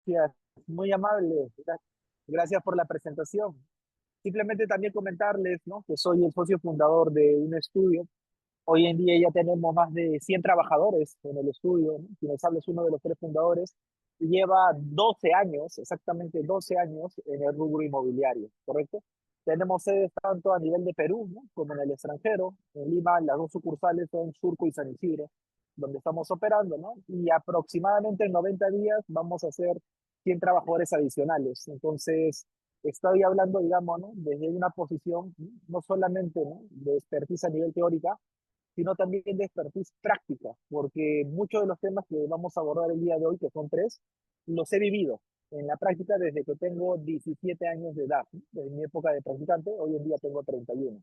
Gracias, muy amable. Gracias por la presentación. Simplemente también comentarles, ¿no?, que soy el socio fundador de un estudio. Hoy en día ya tenemos más de 100 trabajadores en el estudio, ¿no? Quien les habla es uno de los tres fundadores. Y lleva 12 años, exactamente 12 años en el rubro inmobiliario, ¿correcto? Tenemos sedes tanto a nivel de Perú, ¿no?, como en el extranjero. En Lima, las dos sucursales son Surco y San Isidro, donde estamos operando, ¿no? Y aproximadamente en 90 días vamos a hacer 100 trabajadores adicionales. Entonces, estoy hablando, digamos, ¿no?, desde una posición no solamente, ¿no?, de expertise a nivel teórica, sino también de expertise práctica, porque muchos de los temas que vamos a abordar el día de hoy, que son tres, los he vivido en la práctica desde que tengo 17 años de edad, ¿no? Desde mi época de practicante. Hoy en día tengo 31.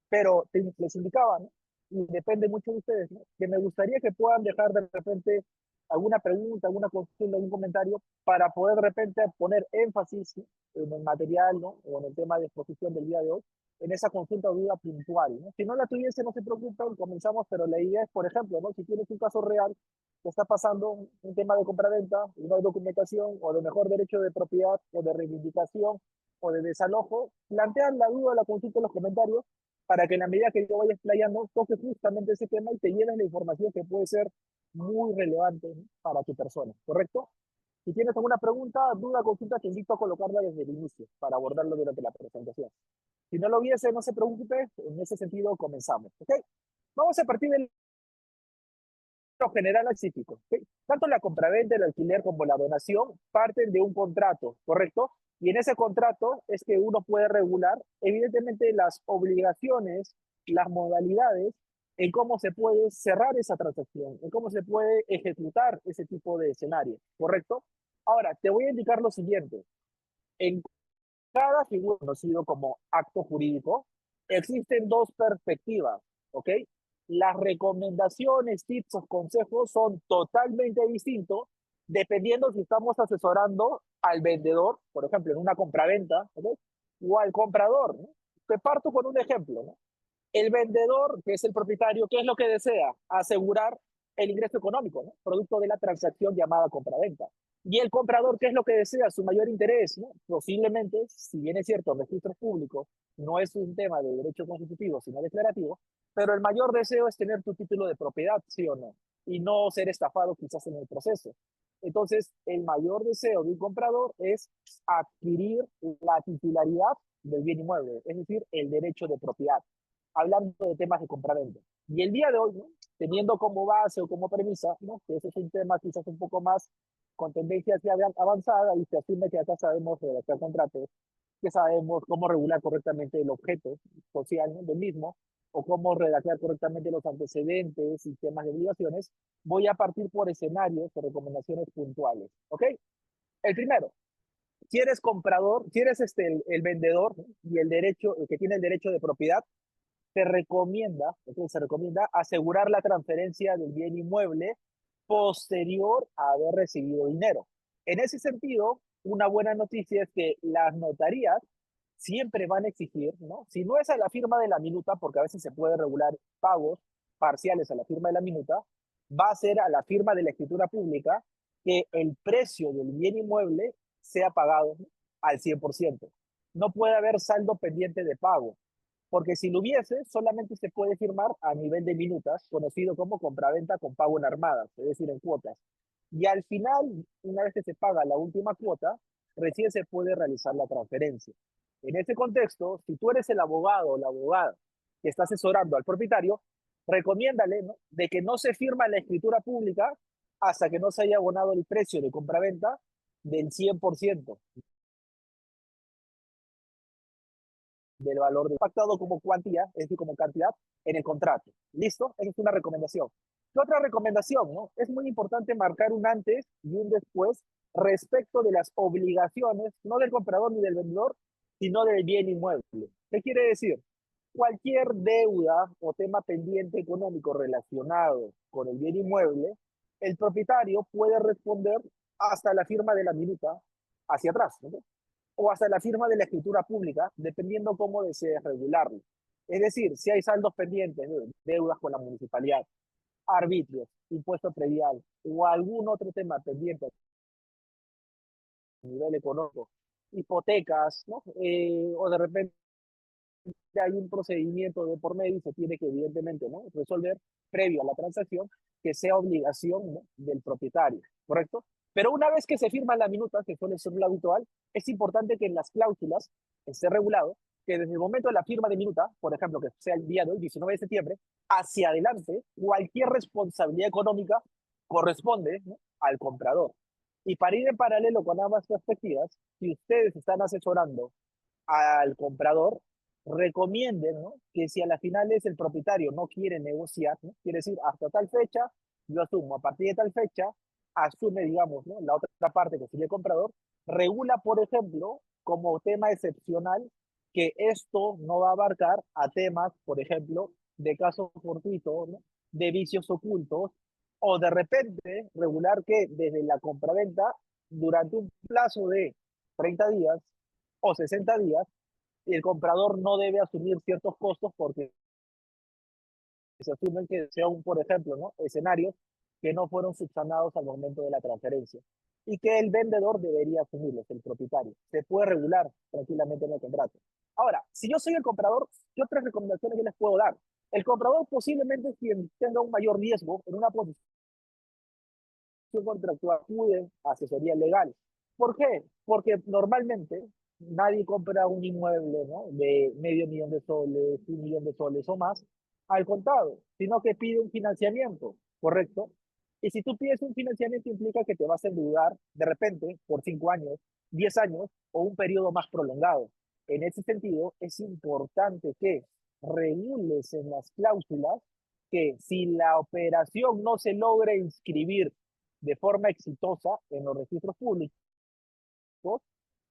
Pero les indicaba, ¿no?, y depende mucho de ustedes, ¿no?, que me gustaría que puedan dejar de repente alguna pregunta, alguna consulta, algún comentario, para poder de repente poner énfasis, ¿no?, en el material, ¿no?, o en el tema de exposición del día de hoy, en esa consulta o duda puntual, ¿no? Si no la tuviese, no se preocupen, comenzamos, pero la idea es, por ejemplo, ¿no?, si tienes un caso real que está pasando un tema de compraventa, y no hay documentación, o de mejor derecho de propiedad, o de reivindicación, o de desalojo, plantean la duda, la consulta en los comentarios, para que en la medida que yo vaya explayando, toque justamente ese tema y te lleves la información que puede ser muy relevante, ¿no?, para tu persona, ¿correcto? Si tienes alguna pregunta, duda, consulta, te invito a colocarla desde el inicio para abordarlo durante la presentación. Si no lo viese, no se preocupe, en ese sentido comenzamos, ¿ok? Vamos a partir del general específico, ¿ok? Tanto la compraventa, el alquiler como la donación parten de un contrato, ¿correcto? Y en ese contrato es que uno puede regular, evidentemente, las obligaciones, las modalidades, en cómo se puede cerrar esa transacción, en cómo se puede ejecutar ese tipo de escenario, ¿correcto? Ahora, te voy a indicar lo siguiente. En cada figura conocido como acto jurídico, existen dos perspectivas, ¿ok? Las recomendaciones, tips o consejos son totalmente distintos dependiendo si estamos asesorando al vendedor, por ejemplo, en una compraventa, ¿ok?, o al comprador, ¿no? Te parto con un ejemplo, ¿no? El vendedor, que es el propietario, ¿qué es lo que desea? Asegurar el ingreso económico, ¿no?, producto de la transacción llamada compraventa. Y el comprador, ¿qué es lo que desea? Su mayor interés, ¿no? Posiblemente, si bien es cierto, registros públicos no es un tema de derecho constitutivo, sino declarativo, pero el mayor deseo es tener tu título de propiedad, ¿sí o no? Y no ser estafado quizás en el proceso. Entonces, el mayor deseo de un comprador es adquirir la titularidad del bien inmueble, es decir, el derecho de propiedad, hablando de temas de compraventa. Y el día de hoy, ¿no?, teniendo como base o como premisa, ¿no?, que ese es un tema quizás un poco más con tendencia hacia avanzada, y se asume que acá sabemos redactar contratos, que sabemos cómo regular correctamente el objeto social, ¿no?, del mismo, o cómo redactar correctamente los antecedentes y temas de obligaciones. Voy a partir por escenarios o recomendaciones puntuales, ¿ok? El primero, si eres comprador, si eres el vendedor, ¿no?, y el derecho, el que tiene el derecho de propiedad, se recomienda asegurar la transferencia del bien inmueble posterior a haber recibido dinero. En ese sentido, una buena noticia es que las notarías siempre van a exigir, ¿no?, si no es a la firma de la minuta, porque a veces se puede regular pagos parciales a la firma de la minuta, va a ser a la firma de la escritura pública que el precio del bien inmueble sea pagado, ¿no?, al 100%. No puede haber saldo pendiente de pago, porque si lo hubiese, solamente se puede firmar a nivel de minutas, conocido como compraventa con pago en armadas, es decir, en cuotas. Y al final, una vez que se paga la última cuota, recién se puede realizar la transferencia. En ese contexto, si tú eres el abogado o la abogada que está asesorando al propietario, recomiéndale, ¿no?, de que no se firma la escritura pública hasta que no se haya abonado el precio de compraventa del 100% del valor pactado como cuantía, es decir, como cantidad, en el contrato. ¿Listo? Esa es una recomendación. ¿Qué otra recomendación, no? Es muy importante marcar un antes y un después respecto de las obligaciones, no del comprador ni del vendedor, sino del bien inmueble. ¿Qué quiere decir? Cualquier deuda o tema pendiente económico relacionado con el bien inmueble, el propietario puede responder hasta la firma de la minuta hacia atrás, ¿no?, o hasta la firma de la escritura pública, dependiendo cómo desees regularlo. Es decir, si hay saldos pendientes, deudas con la municipalidad, arbitrios, impuesto predial o algún otro tema pendiente nivel económico, hipotecas, ¿no? O de repente hay un procedimiento de por medio y se tiene que evidentemente, ¿no?, resolver previo a la transacción que sea obligación, ¿no?, del propietario, ¿correcto? Pero una vez que se firma la minuta, que suele ser lo habitual, es importante que en las cláusulas esté regulado que desde el momento de la firma de minuta, por ejemplo, que sea el día de hoy, 19 de septiembre, hacia adelante, cualquier responsabilidad económica corresponde, ¿no?, al comprador. Y para ir en paralelo con ambas perspectivas, si ustedes están asesorando al comprador, recomienden, ¿no?, que si a las finales el propietario no quiere negociar, ¿no?, quiere decir, hasta tal fecha, yo asumo, a partir de tal fecha, asume, digamos, ¿no?, la otra parte que sería el comprador, regula, por ejemplo, como tema excepcional, que esto no va a abarcar a temas, por ejemplo, de casos fortuitos, ¿no?, de vicios ocultos, o de repente regular que desde la compraventa, durante un plazo de 30 días o 60 días, el comprador no debe asumir ciertos costos porque se asumen que sean, por ejemplo, ¿no?, escenarios que no fueron subsanados al momento de la transferencia y que el vendedor debería asumirlos, el propietario. Se puede regular tranquilamente en el contrato. Ahora, si yo soy el comprador, ¿qué otras recomendaciones yo les puedo dar? El comprador posiblemente quien tenga un mayor riesgo en una posición contractual acude a asesoría legal. ¿Por qué? Porque normalmente nadie compra un inmueble, ¿no?, de medio millón de soles, 1 millón de soles o más al contado, sino que pide un financiamiento, ¿correcto? Y si tú pides un financiamiento implica que te vas a endeudar de repente por 5 años, 10 años o un periodo más prolongado. En ese sentido, es importante que regules en las cláusulas que si la operación no se logra inscribir de forma exitosa en los registros públicos,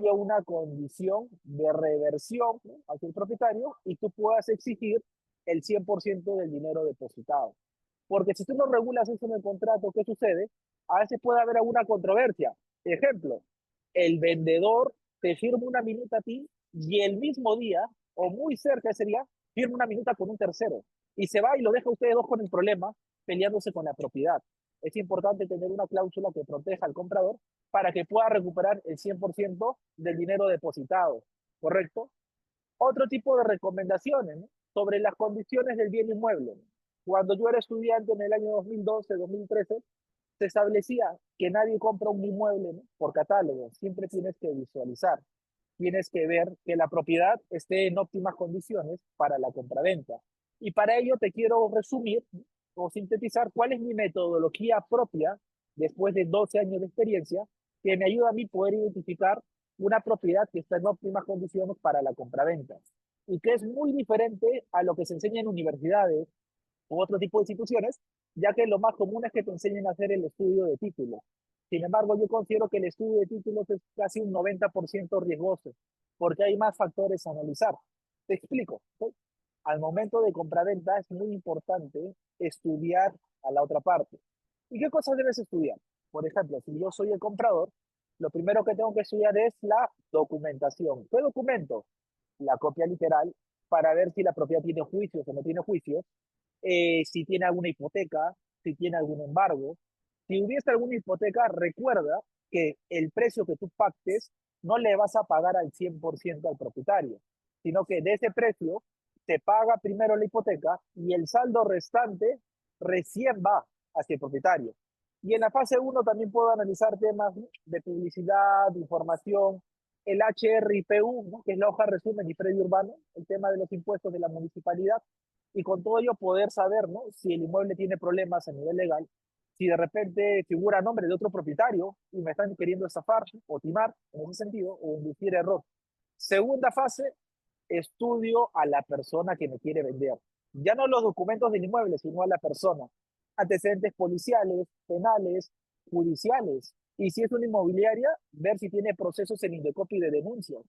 haya una condición de reversión, ¿no?, hacia el propietario y tú puedas exigir el 100% del dinero depositado. Porque si tú no regulas eso en el contrato, ¿qué sucede? A veces puede haber alguna controversia. Ejemplo, el vendedor te firma una minuta a ti y el mismo día, o muy cerca de ese día, firma una minuta con un tercero. Y se va y lo deja a ustedes dos con el problema, peleándose con la propiedad. Es importante tener una cláusula que proteja al comprador para que pueda recuperar el 100% del dinero depositado, ¿correcto? Otro tipo de recomendaciones, ¿no?, sobre las condiciones del bien inmueble. Cuando yo era estudiante en el año 2012, 2013, se establecía que nadie compra un inmueble, ¿no?, por catálogo. Siempre tienes que visualizar, tienes que ver que la propiedad esté en óptimas condiciones para la compraventa. Y para ello te quiero resumir, ¿no?, o sintetizar cuál es mi metodología propia después de 12 años de experiencia que me ayuda a mí poder identificar una propiedad que está en óptimas condiciones para la compraventa y que es muy diferente a lo que se enseña en universidades u otro tipo de instituciones, ya que lo más común es que te enseñen a hacer el estudio de títulos. Sin embargo, yo considero que el estudio de títulos es casi un 90% riesgoso, porque hay más factores a analizar. Te explico, ¿sí? Al momento de compraventa es muy importante estudiar a la otra parte. ¿Y qué cosas debes estudiar? Por ejemplo, si yo soy el comprador, lo primero que tengo que estudiar es la documentación. ¿Qué documento? La copia literal para ver si la propiedad tiene juicios o no tiene juicios, si tiene alguna hipoteca, si tiene algún embargo. Si hubiese alguna hipoteca, recuerda que el precio que tú pactes no le vas a pagar al 100% al propietario, sino que de ese precio te paga primero la hipoteca y el saldo restante recién va hacia el propietario. Y en la fase uno también puedo analizar temas de publicidad, de información, el HRIPU, ¿no?, que es la hoja resumen y predio urbano, el tema de los impuestos de la municipalidad, y con todo ello poder saber, ¿no?, si el inmueble tiene problemas a nivel legal, si de repente figura a nombre de otro propietario y me están queriendo estafar o timar en ese sentido o inducir error. Segunda fase, estudio a la persona que me quiere vender. Ya no los documentos del inmueble, sino a la persona. Antecedentes policiales, penales, judiciales. Y si es una inmobiliaria, ver si tiene procesos en Indecopi de denuncias,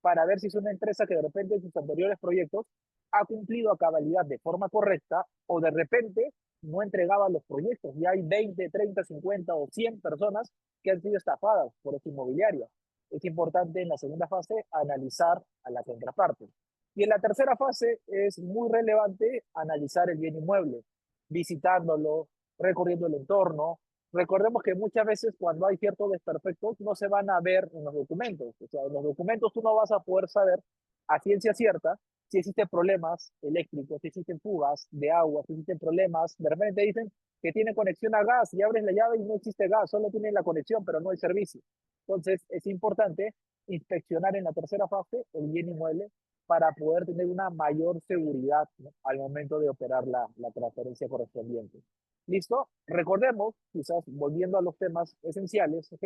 para ver si es una empresa que de repente en sus anteriores proyectos ha cumplido a cabalidad de forma correcta o de repente no entregaba los proyectos. Y hay 20, 30, 50 o 100 personas que han sido estafadas por esta inmobiliaria. Es importante en la segunda fase analizar a la contraparte. Y en la tercera fase es muy relevante analizar el bien inmueble, visitándolo, recorriendo el entorno, Recordemos que muchas veces cuando hay ciertos desperfectos no se van a ver en los documentos. O sea, en los documentos tú no vas a poder saber a ciencia cierta si existen problemas eléctricos, si existen fugas de agua, si existen problemas. De repente dicen que tiene conexión a gas y abres la llave y no existe gas, solo tiene la conexión, pero no el servicio. Entonces, es importante inspeccionar en la tercera fase el bien inmueble para poder tener una mayor seguridad, ¿no?, al momento de operar la transferencia correspondiente. ¿Listo? Recordemos, quizás volviendo a los temas esenciales, ¿ok?,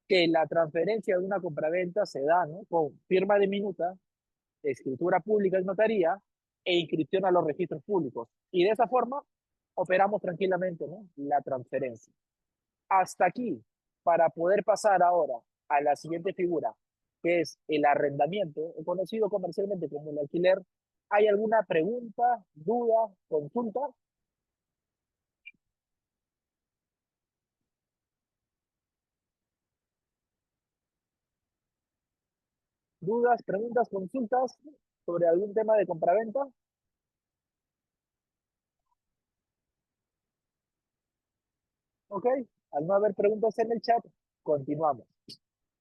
que la transferencia de una compraventa se da, ¿no?, con firma de minuta, escritura pública en notaría e inscripción a los registros públicos. Y de esa forma operamos tranquilamente, ¿no?, la transferencia. Hasta aquí, para poder pasar ahora a la siguiente figura, que es el arrendamiento, conocido comercialmente como el alquiler. ¿Hay alguna pregunta, duda, consulta? ¿Dudas, preguntas, consultas sobre algún tema de compraventa? Ok, al no haber preguntas en el chat, continuamos.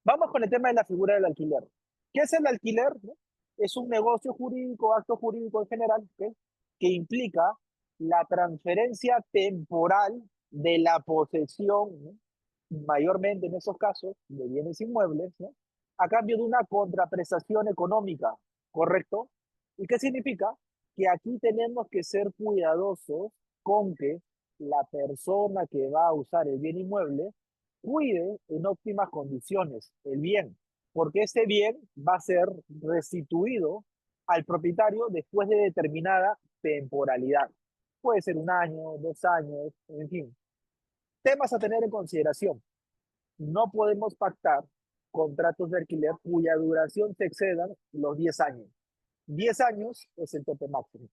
Vamos con el tema de la figura del alquiler. ¿Qué es el alquiler? ¿No? Es un negocio jurídico, acto jurídico en general, ¿ok?, que implica la transferencia temporal de la posesión, ¿no?, mayormente en esos casos, de bienes inmuebles, ¿no?, a cambio de una contraprestación económica, ¿correcto? ¿Y qué significa? Que aquí tenemos que ser cuidadosos con que la persona que va a usar el bien inmueble cuide en óptimas condiciones el bien, porque ese bien va a ser restituido al propietario después de determinada temporalidad. Puede ser un año, 2 años, en fin. Temas a tener en consideración. No podemos pactar contratos de alquiler cuya duración se excedan los 10 años. 10 años es el tope máximo.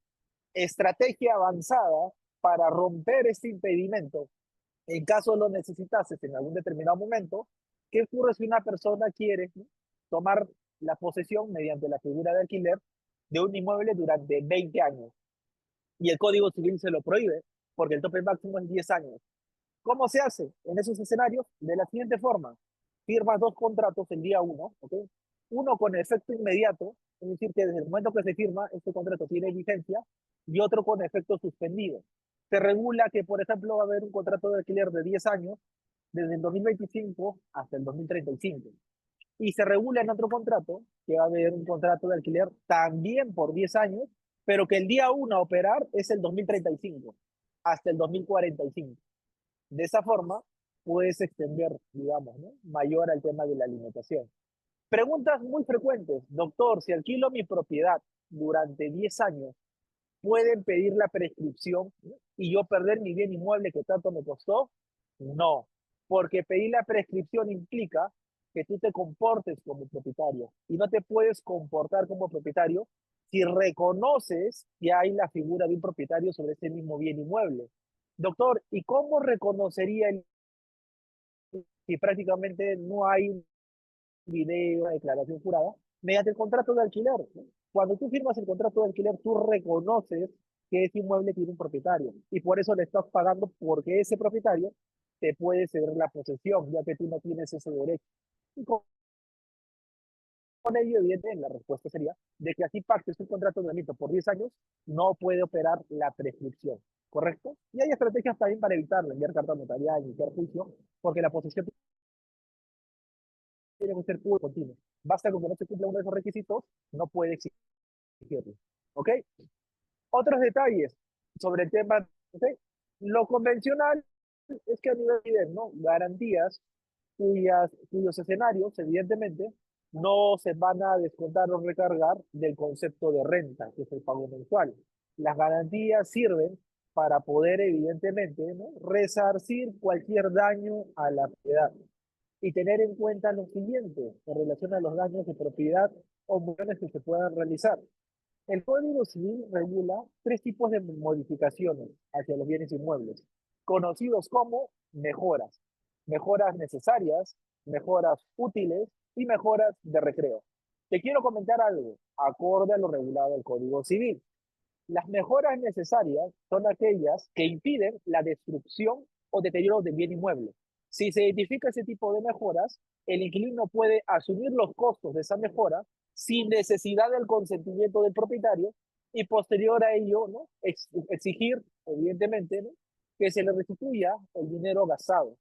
Estrategia avanzada para romper este impedimento en caso lo necesitases en algún determinado momento. ¿Qué ocurre si una persona quiere, ¿no?, tomar la posesión mediante la figura de alquiler de un inmueble durante 20 años? Y el Código Civil se lo prohíbe porque el tope máximo es 10 años. ¿Cómo se hace en esos escenarios? De la siguiente forma: firmas dos contratos el día uno, ¿ok? Uno con efecto inmediato, es decir, que desde el momento que se firma, este contrato tiene vigencia, y otro con efecto suspendido. Se regula que, por ejemplo, va a haber un contrato de alquiler de 10 años, desde el 2025 hasta el 2035. Y se regula en otro contrato que va a haber un contrato de alquiler también por 10 años, pero que el día uno a operar es el 2035 hasta el 2045. De esa forma, puedes extender, digamos, ¿no?, mayor al tema de la alimentación. Preguntas muy frecuentes: doctor, si alquilo mi propiedad durante 10 años, ¿pueden pedir la prescripción, ¿no?, y yo perder mi bien inmueble que tanto me costó? No, porque pedir la prescripción implica que tú te comportes como propietario y no te puedes comportar como propietario si reconoces que hay la figura de un propietario sobre ese mismo bien inmueble. Doctor, ¿y cómo reconocería el si prácticamente no hay un video, una declaración jurada? Mediante el contrato de alquiler. Cuando tú firmas el contrato de alquiler, tú reconoces que ese inmueble tiene un propietario y por eso le estás pagando, porque ese propietario te puede ceder la posesión, ya que tú no tienes ese derecho. Y con ello, evidentemente, la respuesta sería de que así pactes un contrato de alquiler por 10 años, no puede operar la prescripción, ¿correcto? Y hay estrategias también para evitarlo: enviar carta notarial, iniciar juicio, porque la posesión tiene que ser puro y continuo. Basta con que no se cumpla uno de esos requisitos, no puede exigirlo. ¿Ok? Otros detalles sobre el tema, ¿ok? Lo convencional es que a nivel de, ¿no?, garantías cuyos escenarios, evidentemente, no se van a descontar o recargar del concepto de renta, que es el pago mensual. Las garantías sirven para poder, evidentemente, ¿no?, resarcir cualquier daño a la propiedad y tener en cuenta lo siguiente en relación a los daños de propiedad o movimientos que se puedan realizar. El Código Civil regula tres tipos de modificaciones hacia los bienes inmuebles, conocidos como mejoras: mejoras necesarias, mejoras útiles y mejoras de recreo. Te quiero comentar algo acorde a lo regulado del Código Civil. Las mejoras necesarias son aquellas que impiden la destrucción o deterioro del bien inmueble. Si se identifica ese tipo de mejoras, el inquilino puede asumir los costos de esa mejora sin necesidad del consentimiento del propietario y posterior a ello, ¿no? Exigir, evidentemente, ¿no? Que se le restituya el dinero gastado.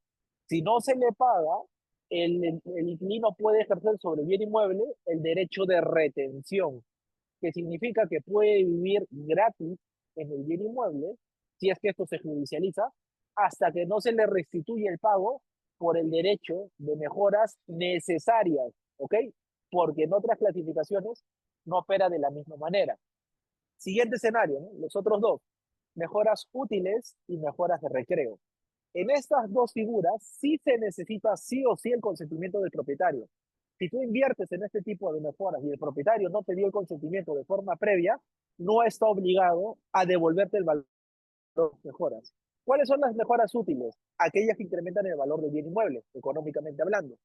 Si no se le paga, el inquilino puede ejercer sobre el bien inmueble el derecho de retención, que significa que puede vivir gratis en el bien inmueble si es que esto se judicializa hasta que no se le restituye el pago por el derecho de mejoras necesarias, ¿ok? Porque en otras clasificaciones no opera de la misma manera. Siguiente escenario, ¿no? Los otros dos, mejoras útiles y mejoras de recreo. En estas dos figuras sí se necesita sí o sí el consentimiento del propietario. Si tú inviertes en este tipo de mejoras y el propietario no te dio el consentimiento de forma previa, no está obligado a devolverte el valor de las mejoras. ¿Cuáles son las mejoras útiles? Aquellas que incrementan el valor del bien inmueble, económicamente hablando.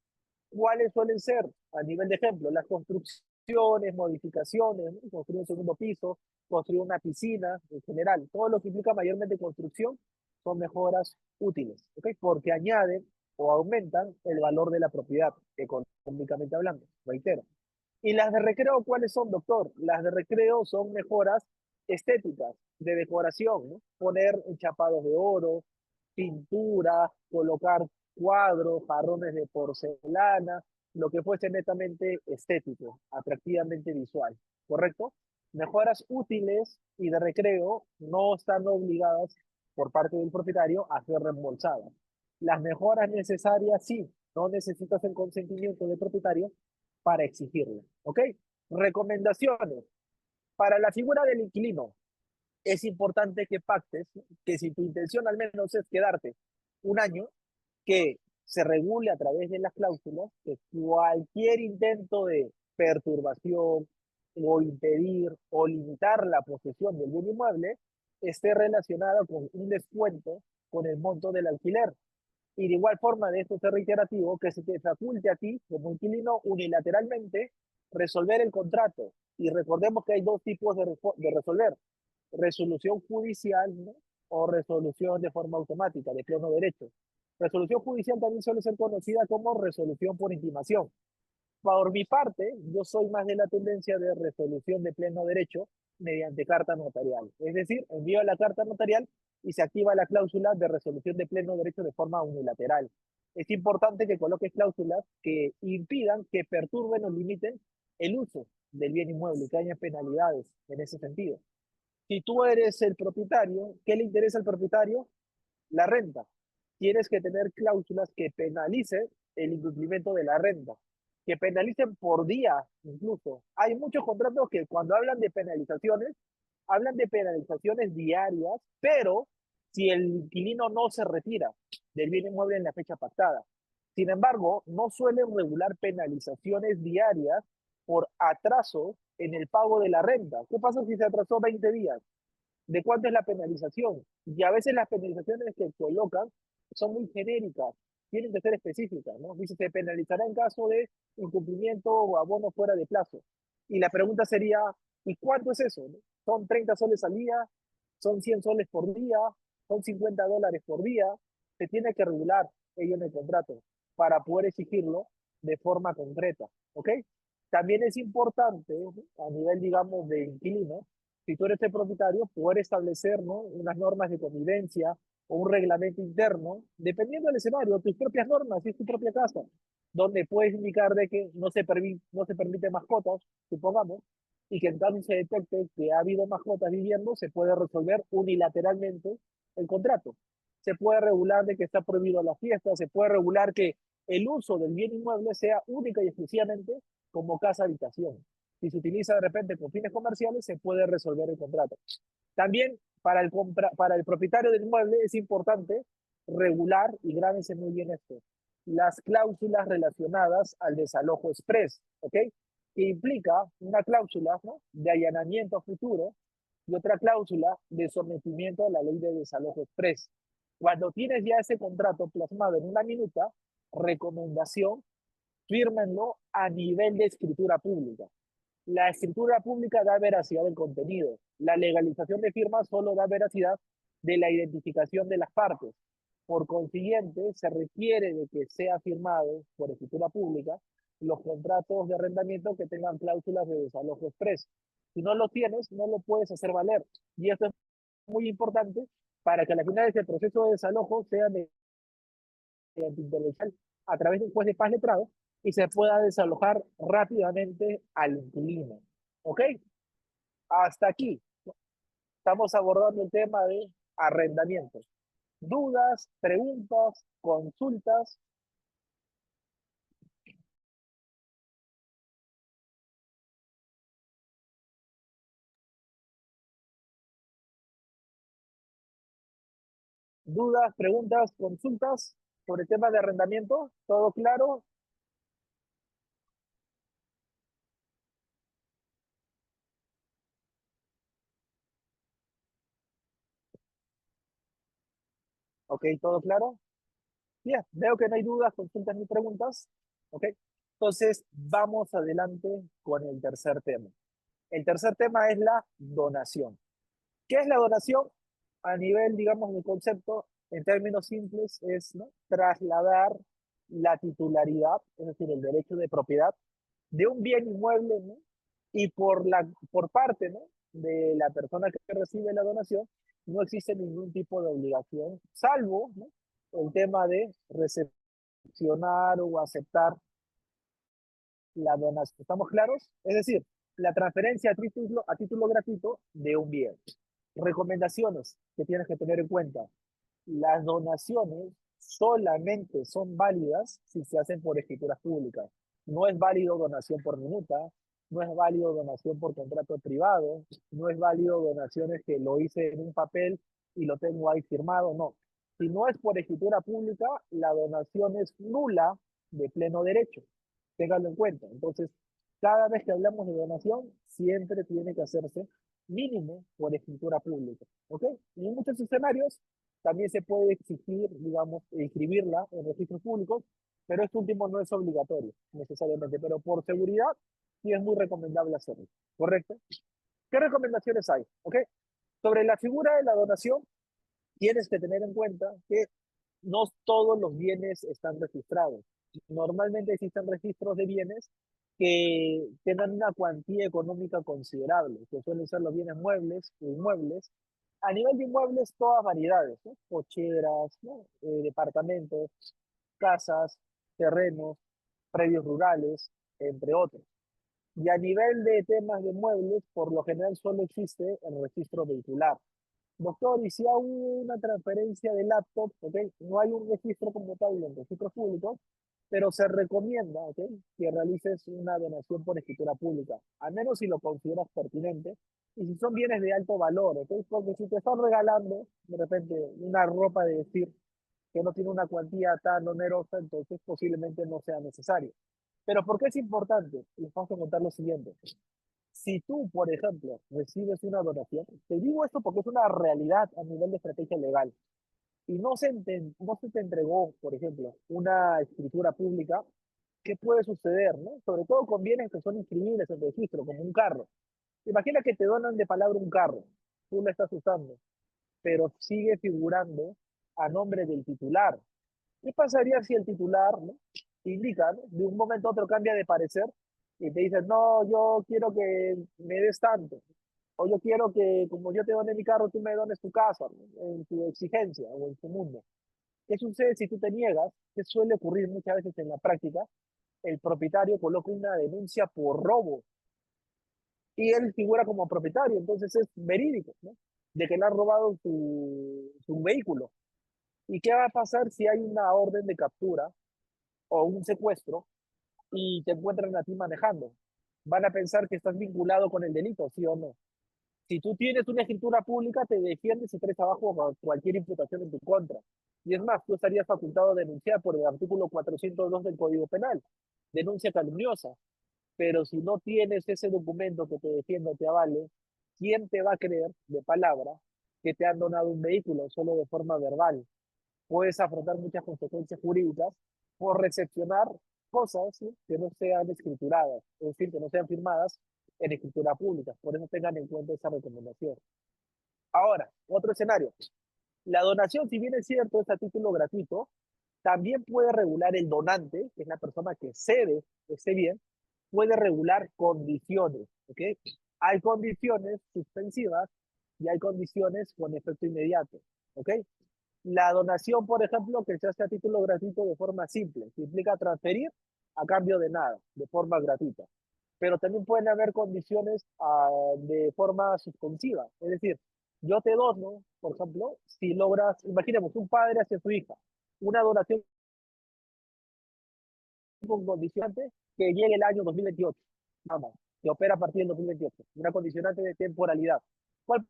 ¿Cuáles suelen ser? A nivel de ejemplo, las construcciones, modificaciones, ¿no? Construir un segundo piso, construir una piscina, en general, todo lo que implica mayormente construcción son mejoras útiles, ¿ok? Porque añaden o aumentan el valor de la propiedad, económicamente hablando, reitero. ¿Y las de recreo cuáles son, doctor? Las de recreo son mejoras estéticas, de decoración, ¿no? Poner chapados de oro, pintura, colocar cuadros, jarrones de porcelana, lo que fuese netamente estético, atractivamente visual, ¿correcto? Mejoras útiles y de recreo no están obligadas por parte del propietario a ser reembolsadas. Las mejoras necesarias sí, no necesitas el consentimiento del propietario para exigirlo, ¿ok? Recomendaciones. Para la figura del inquilino, es importante que pactes que si tu intención al menos es quedarte un año, que se regule a través de las cláusulas que cualquier intento de perturbación o impedir o limitar la posesión del bien inmueble esté relacionado con un descuento con el monto del alquiler. Y de igual forma, de esto es reiterativo, que se te faculte a ti, como inquilino, unilateralmente resolver el contrato. Y recordemos que hay dos tipos de resolver: resolución judicial, ¿no? O resolución de forma automática, de pleno derecho. Resolución judicial también suele ser conocida como resolución por intimación. Por mi parte, yo soy más de la tendencia de resolución de pleno derecho mediante carta notarial. Es decir, envío la carta notarial y se activa la cláusula de resolución de pleno derecho de forma unilateral. Es importante que coloques cláusulas que impidan, que perturben o limiten el uso del bien inmueble y que haya penalidades en ese sentido. Si tú eres el propietario, ¿qué le interesa al propietario? La renta. Tienes que tener cláusulas que penalicen el incumplimiento de la renta, que penalicen por día incluso. Hay muchos contratos que cuando hablan de penalizaciones diarias, pero si el inquilino no se retira del bien inmueble en la fecha pactada. Sin embargo, no suelen regular penalizaciones diarias por atraso en el pago de la renta. ¿Qué pasa si se atrasó 20 días? ¿De cuánto es la penalización? Y a veces las penalizaciones que colocan son muy genéricas, tienen que ser específicas, ¿no? Dice, se penalizará en caso de incumplimiento o abono fuera de plazo. Y la pregunta sería, ¿y cuánto es eso? ¿No? ¿Son 30 soles al día? ¿Son 100 soles por día? ¿Son $50 por día? Se tiene que regular ello en el contrato para poder exigirlo de forma concreta, ¿ok? También es importante, ¿no? A nivel, digamos, de inquilino, si tú eres el propietario, poder establecer, ¿no? Unas normas de convivencia o un reglamento interno, dependiendo del escenario, tus propias normas, si es tu propia casa, donde puedes indicar de que no se permite mascotas, supongamos, y que en caso se detecte que ha habido mascotas viviendo, se puede resolver unilateralmente el contrato. Se puede regular de que está prohibido la fiesta, se puede regular que el uso del bien inmueble sea única y exclusivamente como casa habitación. Si se utiliza de repente con fines comerciales, se puede resolver el contrato. También para el propietario del inmueble es importante regular, y grábense muy bien esto, las cláusulas relacionadas al desalojo express, ¿ok? Que implica una cláusula, ¿no? De allanamiento futuro y otra cláusula de sometimiento a la ley de desalojo express. Cuando tienes ya ese contrato plasmado en una minuta, recomendación, fírmenlo a nivel de escritura pública. La escritura pública da veracidad del contenido. La legalización de firmas solo da veracidad de la identificación de las partes. Por consiguiente, se requiere de que sea firmado por escritura pública los contratos de arrendamiento que tengan cláusulas de desalojo expreso. Si no lo tienes, no lo puedes hacer valer. Y esto es muy importante para que al final ese proceso de desalojo sea intervención a través de un juez de paz letrado y se pueda desalojar rápidamente al inquilino. ¿Ok? Hasta aquí estamos abordando el tema de arrendamientos. Dudas, preguntas, consultas. Dudas, preguntas, consultas sobre el tema de arrendamiento. ¿Todo claro? Ok, ¿todo claro? Bien, veo que no hay dudas, consultas ni preguntas. Ok, entonces vamos adelante con el tercer tema. El tercer tema es la donación. ¿Qué es la donación? A nivel, digamos, de concepto, en términos simples, es, ¿no?, trasladar la titularidad, es decir, el derecho de propiedad de un bien inmueble, ¿no?, y por parte, ¿no?, de la persona que recibe la donación, no existe ningún tipo de obligación, salvo, ¿no?, el tema de recepcionar o aceptar la donación. ¿Estamos claros? Es decir, la transferencia a título gratuito de un bien. Recomendaciones que tienes que tener en cuenta. Las donaciones solamente son válidas si se hacen por escrituras públicas. No es válido donación por minuta, no es válido donación por contrato privado, no es válido donaciones que lo hice en un papel y lo tengo ahí firmado, no. Si no es por escritura pública, la donación es nula de pleno derecho. Ténganlo en cuenta. Entonces, cada vez que hablamos de donación, siempre tiene que hacerse mínimo por escritura pública. ¿Ok? Y en muchos escenarios también se puede exigir, digamos, inscribirla en registros públicos, pero este último no es obligatorio necesariamente, pero por seguridad sí es muy recomendable hacerlo. ¿Correcto? ¿Qué recomendaciones hay? ¿Ok? Sobre la figura de la donación, tienes que tener en cuenta que no todos los bienes están registrados. Normalmente existen registros de bienes que tengan una cuantía económica considerable, que suelen ser los bienes muebles o inmuebles. A nivel de inmuebles, todas variedades, ¿no? Cocheras, ¿no?, departamentos, casas, terrenos, predios rurales, entre otros. Y a nivel de temas de muebles, por lo general solo existe el registro vehicular. Doctor, y si hago una transferencia de laptop, ¿ok? No hay un registro como tal en registros públicos, pero se recomienda, ¿ok?, que realices una donación por escritura pública, al menos si lo consideras pertinente, y si son bienes de alto valor, ¿ok? Porque si te están regalando, de repente, una ropa de vestir que no tiene una cuantía tan onerosa, entonces posiblemente no sea necesario. Pero ¿por qué es importante? Les vamos a contar lo siguiente. Si tú, por ejemplo, recibes una donación, te digo esto porque es una realidad a nivel de estrategia legal, y no se te entregó, por ejemplo, una escritura pública, ¿qué puede suceder, no? Sobre todo con bienes que son inscribibles en registro, como un carro. Imagina que te donan de palabra un carro, tú lo estás usando, pero sigue figurando a nombre del titular. ¿Qué pasaría si el titular, ¿no?, indica, ¿no?, de un momento a otro cambia de parecer y te dice, no, yo quiero que me des tanto, o yo quiero que, como yo te doné mi carro, tú me dones tu casa, ¿no?, en tu exigencia o en tu mundo? ¿Qué sucede si tú te niegas? ¿Qué suele ocurrir muchas veces en la práctica? El propietario coloca una denuncia por robo y él figura como propietario, entonces es verídico, ¿no?, de que le han robado su vehículo. ¿Y qué va a pasar si hay una orden de captura o un secuestro y te encuentran a ti manejando? Van a pensar que estás vinculado con el delito, ¿sí o no? Si tú tienes una escritura pública, te defiendes y traes abajo cualquier imputación en tu contra. Y es más, tú estarías facultado a denunciar por el artículo 402 del Código Penal, denuncia calumniosa. Pero si no tienes ese documento que te defienda o te avale, ¿quién te va a creer de palabra que te han donado un vehículo solo de forma verbal? Puedes afrontar muchas consecuencias jurídicas por recepcionar cosas, ¿sí?, que no sean escrituradas, es decir, que no sean firmadas en escritura pública. Por eso tengan en cuenta esa recomendación. Ahora, otro escenario. La donación, si bien es cierto, es a título gratuito, también puede regular el donante, que es la persona que cede ese bien, puede regular condiciones, ¿ok? Hay condiciones suspensivas y hay condiciones con efecto inmediato, ¿ok? La donación, por ejemplo, que se hace a título gratuito de forma simple, que implica transferir a cambio de nada, de forma gratuita. Pero también pueden haber condiciones de forma suspensiva. Es decir, yo te dono, por ejemplo, si logras, imaginemos, un padre hacia su hija, una donación con condicionante que llegue el año 2028, nada más, que opera a partir del 2028, una condicionante de temporalidad. ¿Cuál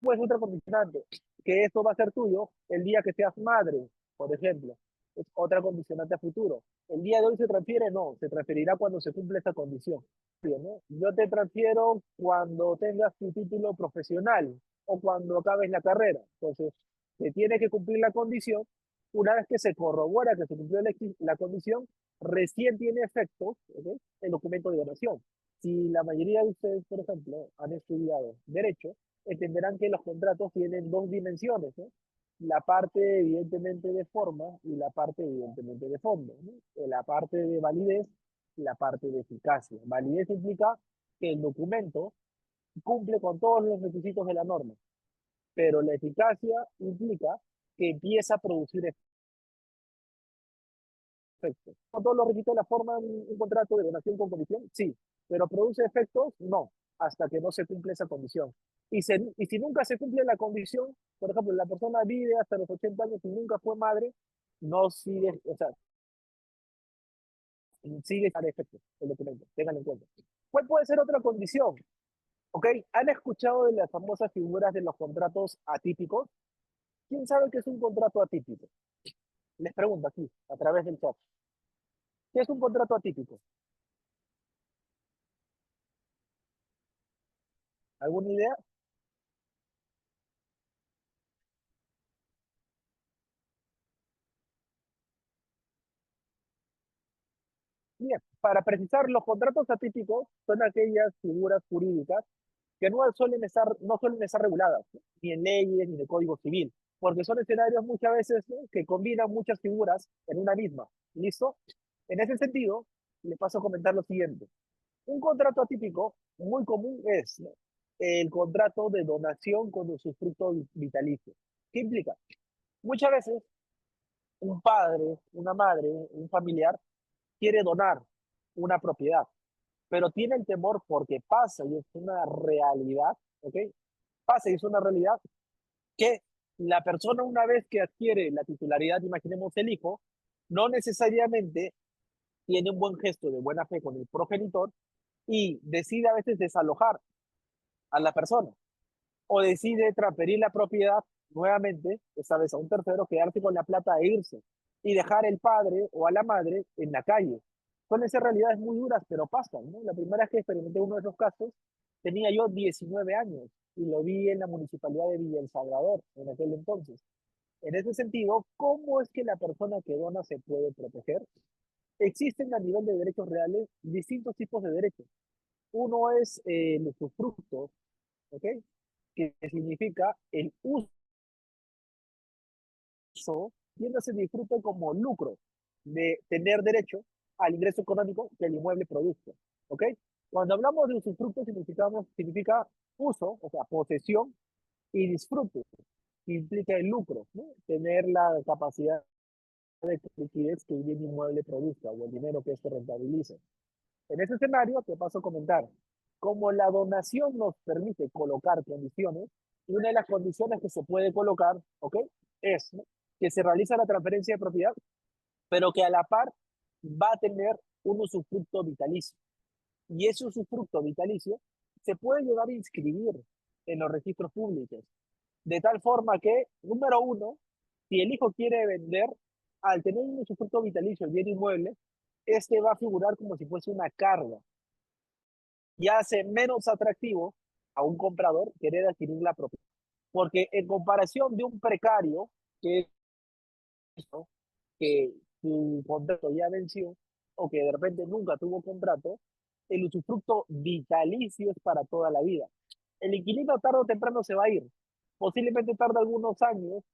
puede ser otra condicionante? Que esto va a ser tuyo el día que seas madre, por ejemplo. Es otra condicionante a futuro. El día de hoy se transfiere, no, se transferirá cuando se cumple esa condición. ¿No? Yo te transfiero cuando tengas tu título profesional o cuando acabes la carrera. Entonces, se tiene que cumplir la condición. Una vez que se corrobora que se cumplió la condición, recién tiene efectos, ¿okay?, el documento de donación. Si la mayoría de ustedes, por ejemplo, han estudiado derecho, entenderán que los contratos tienen dos dimensiones, ¿no? La parte evidentemente de forma y la parte evidentemente de fondo, ¿no? La parte de validez y la parte de eficacia. Validez implica que el documento cumple con todos los requisitos de la norma, pero la eficacia implica que empieza a producir efectos. ¿Con todos los requisitos de la forma un contrato de donación con condición? Sí, pero produce efectos, no, hasta que no se cumple esa condición. Y si nunca se cumple la condición, por ejemplo, la persona vive hasta los 80 años y nunca fue madre, no sigue, o sea, sigue dar efectos el documento, tengan en cuenta. ¿Cuál puede ser otra condición? ¿Ok? ¿Han escuchado de las famosas figuras de los contratos atípicos? ¿Quién sabe qué es un contrato atípico? Les pregunto aquí, a través del chat. ¿Qué es un contrato atípico? ¿Alguna idea? Bien, para precisar, los contratos atípicos son aquellas figuras jurídicas que no suelen estar reguladas, ¿no?, ni en leyes ni en el Código Civil, porque son escenarios muchas veces, ¿no?, que combinan muchas figuras en una misma. ¿Listo? En ese sentido, le paso a comentar lo siguiente. Un contrato atípico muy común es, ¿no?, el contrato de donación con usufructo vitalicio. ¿Qué implica? Muchas veces un padre, una madre, un familiar quiere donar una propiedad, pero tiene el temor porque pasa y es una realidad, ¿ok? Pasa y es una realidad que la persona una vez que adquiere la titularidad, imaginemos el hijo, no necesariamente tiene un buen gesto de buena fe con el progenitor y decide a veces desalojar a la persona o decide transferir la propiedad nuevamente, esta vez a un tercero, quedarse con la plata e irse y dejar el padre o a la madre en la calle. Son esas realidades muy duras, pero pasan, ¿no? La primera vez que experimenté uno de esos casos, tenía yo 19 años y lo vi en la municipalidad de Villa El Salvador en aquel entonces. En ese sentido, ¿cómo es que la persona que dona se puede proteger? Existen a nivel de derechos reales distintos tipos de derechos. Uno es el usufructo, ¿ok?, que significa el uso, siendo se disfruta como lucro de tener derecho al ingreso económico que el inmueble produce. ¿Ok? Cuando hablamos de usufructo significa uso, o sea, posesión y disfrute, que implica el lucro, ¿no? Tener la capacidad de liquidez que el bien inmueble produzca o el dinero que esto rentabilice. En ese escenario, te paso a comentar, como la donación nos permite colocar condiciones, una de las condiciones que se puede colocar, ¿ok?, es, ¿no?, que se realiza la transferencia de propiedad, pero que a la par va a tener un usufructo vitalicio. Y ese usufructo vitalicio se puede llevar a inscribir en los registros públicos, de tal forma que, número uno, si el hijo quiere vender, al tener un usufructo vitalicio el bien inmueble, este va a figurar como si fuese una carga y hace menos atractivo a un comprador querer adquirir la propiedad. Porque en comparación de un precario que, que su contrato ya venció o que de repente nunca tuvo contrato, el usufructo vitalicio es para toda la vida. El inquilino tarde o temprano se va a ir, Posiblemente tarde algunos años,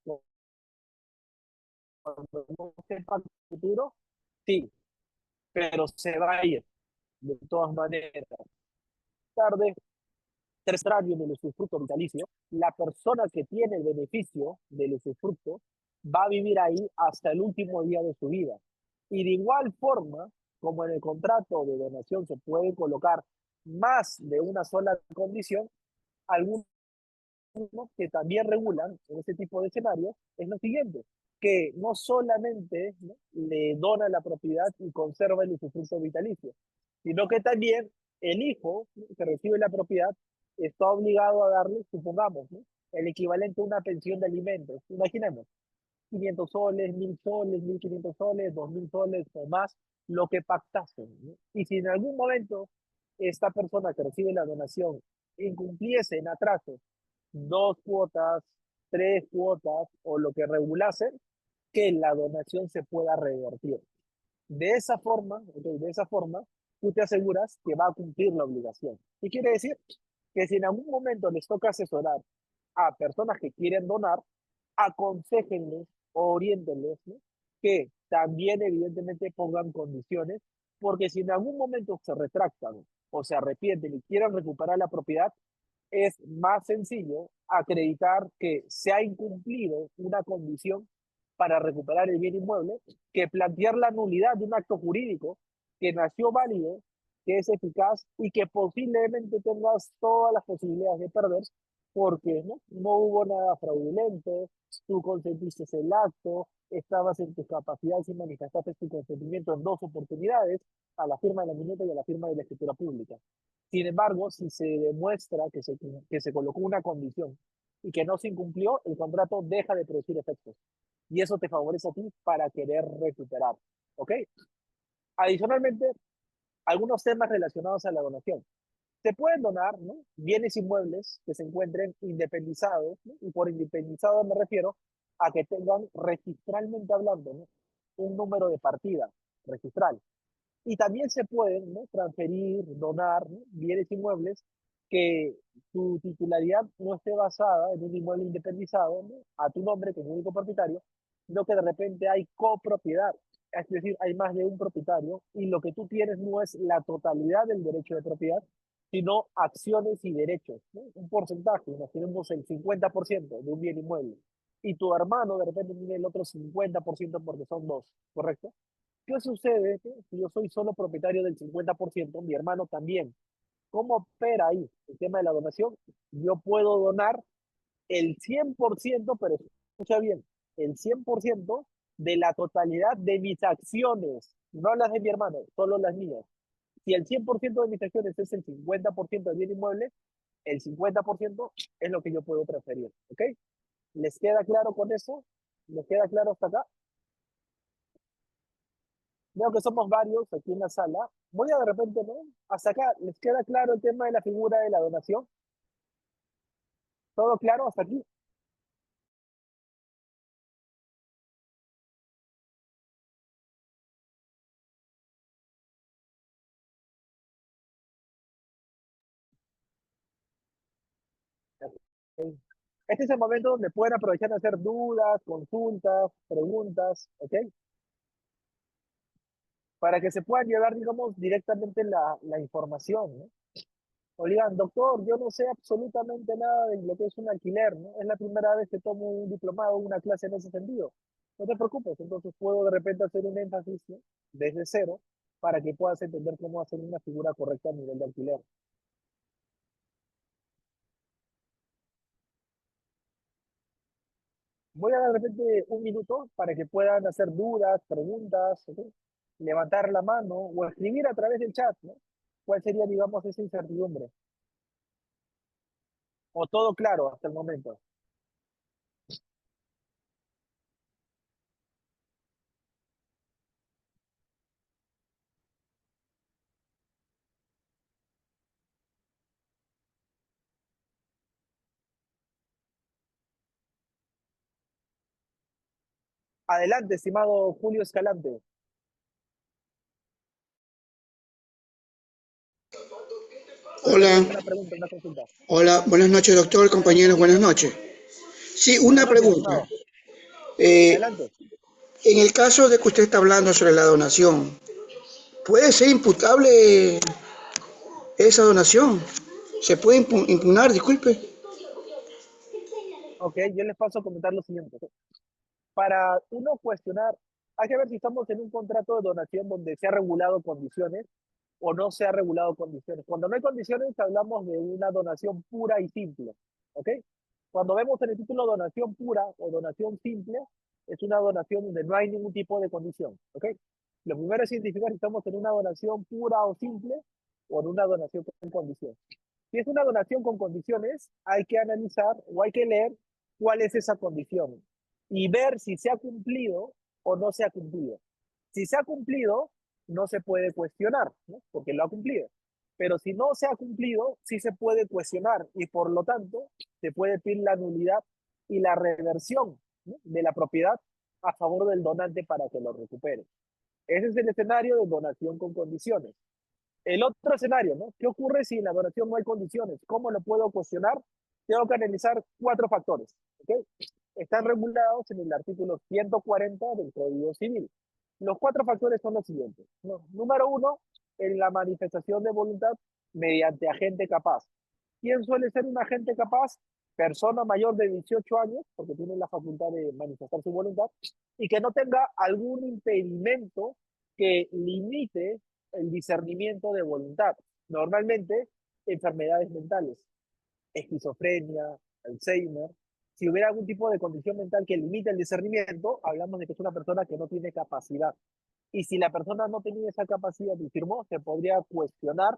cuando no sepa el futuro, sí, pero se va a ir de todas maneras. Tarde, tercer año del usufructo vitalicio, la persona que tiene el beneficio del usufructo va a vivir ahí hasta el último día de su vida. Y de igual forma, como en el contrato de donación se puede colocar más de una sola condición, algunos que también regulan en este tipo de escenarios es lo siguiente, que no solamente, ¿no?, le dona la propiedad y conserva el usufructo vitalicio, sino que también el hijo, ¿no?, que recibe la propiedad está obligado a darle, supongamos, ¿no?, el equivalente a una pensión de alimentos. Imaginemos, 500 soles, 1000 soles, 1500 soles, 2000 soles o más, lo que pactasen, ¿no? Y si en algún momento esta persona que recibe la donación incumpliese en atraso 2 cuotas, 3 cuotas o lo que regulasen, que la donación se pueda revertir. De esa forma, okay, de esa forma, tú te aseguras que va a cumplir la obligación. ¿Qué quiere decir? Que si en algún momento les toca asesorar a personas que quieren donar, aconsejenles o orientenles, ¿no?, que también evidentemente pongan condiciones, porque si en algún momento se retractan o se arrepienten y quieren recuperar la propiedad, es más sencillo acreditar que se ha incumplido una condición para recuperar el bien inmueble que plantear la nulidad de un acto jurídico que nació válido, que es eficaz y que posiblemente tengas todas las posibilidades de perder porque no hubo nada fraudulento, tú consentiste el acto, estabas en tus capacidades y manifestaste tu consentimiento en 2 oportunidades, a la firma de la minuta y a la firma de la escritura pública. Sin embargo, si se demuestra que se colocó una condición y que no se incumplió, el contrato deja de producir efectos. Y eso te favorece a ti para querer recuperar. ¿Ok? Adicionalmente, algunos temas relacionados a la donación. Se pueden donar, ¿no?, bienes inmuebles que se encuentren independizados, ¿no?, y por independizado me refiero a que tengan registralmente hablando, ¿no?, un número de partida registral. Y también se pueden, ¿no?, transferir, donar, ¿no?, bienes inmuebles que su titularidad no esté basada en un inmueble independizado, ¿no?, a tu nombre como único propietario, sino que de repente hay copropiedad. Es decir, hay más de un propietario y lo que tú tienes no es la totalidad del derecho de propiedad, sino acciones y derechos, ¿no? Un porcentaje, nos tenemos el 50% de un bien inmueble y tu hermano de repente tiene el otro 50% porque son dos, ¿correcto? ¿Qué sucede si yo soy solo propietario del 50%, mi hermano también? ¿Cómo opera ahí el tema de la donación? Yo puedo donar el 100%, pero escucha bien, el 100% de la totalidad de mis acciones, no las de mi hermano, solo las mías. Si el 100% de mis acciones es el 50% del bien inmueble, el 50% es lo que yo puedo transferir. ¿Ok? ¿Les queda claro con eso? ¿Les queda claro hasta acá? Veo que somos varios aquí en la sala. Voy a de repente, ¿no? Hasta acá, ¿les queda claro el tema de la figura de la donación? ¿Todo claro hasta aquí? Ok. Este es el momento donde pueden aprovechar de hacer dudas, consultas, preguntas, ¿ok? Para que se puedan llevar, digamos, directamente la información, ¿no? Oigan, doctor, yo no sé absolutamente nada de lo que es un alquiler, ¿no? Es la primera vez que tomo un diplomado, una clase en ese sentido. No te preocupes, entonces puedo de repente hacer un énfasis, ¿no?, desde cero para que puedas entender cómo hacer una figura correcta a nivel de alquiler. Voy a dar de repente un minuto para que puedan hacer dudas, preguntas, ¿ok?, levantar la mano o escribir a través del chat, ¿no? ¿Cuál sería, digamos, esa incertidumbre? O todo claro hasta el momento. Adelante, estimado Julio Escalante. Hola, Una pregunta, una consulta. hola, buenas noches doctor, compañeros, buenas noches. Sí, Buenas una noches, pregunta. estimado. Eh, Adelante. en el caso de que usted está hablando sobre la donación, ¿puede ser imputable esa donación? ¿Se puede impugnar, disculpe? Ok, yo les paso a comentar lo siguiente. Para uno cuestionar, hay que ver si estamos en un contrato de donación donde se ha regulado condiciones o no se ha regulado condiciones. Cuando no hay condiciones, hablamos de una donación pura y simple. ¿Ok? Cuando vemos en el título donación pura o donación simple, es una donación donde no hay ningún tipo de condición. ¿Ok? Lo primero es identificar si estamos en una donación pura o simple o en una donación con condición. Si es una donación con condiciones, hay que analizar o hay que leer cuál es esa condición y ver si se ha cumplido o no se ha cumplido. Si se ha cumplido, no se puede cuestionar, ¿no? Porque lo ha cumplido. Pero si no se ha cumplido, sí se puede cuestionar y por lo tanto se puede pedir la nulidad y la reversión, ¿no?, de la propiedad a favor del donante para que lo recupere. Ese es el escenario de donación con condiciones. El otro escenario, ¿no? ¿Qué ocurre si en la donación no hay condiciones? ¿Cómo lo puedo cuestionar? Tengo que analizar cuatro factores, ¿ok? Están regulados en el artículo 140 del Código Civil. Los cuatro factores son los siguientes, ¿no? Número uno, en la manifestación de voluntad mediante agente capaz. ¿Quién suele ser un agente capaz? Persona mayor de 18 años, porque tiene la facultad de manifestar su voluntad, y que no tenga algún impedimento que limite el discernimiento de voluntad. Normalmente, enfermedades mentales, esquizofrenia, Alzheimer. Si hubiera algún tipo de condición mental que limite el discernimiento, hablamos de que es una persona que no tiene capacidad. Y si la persona no tenía esa capacidad y firmó, se podría cuestionar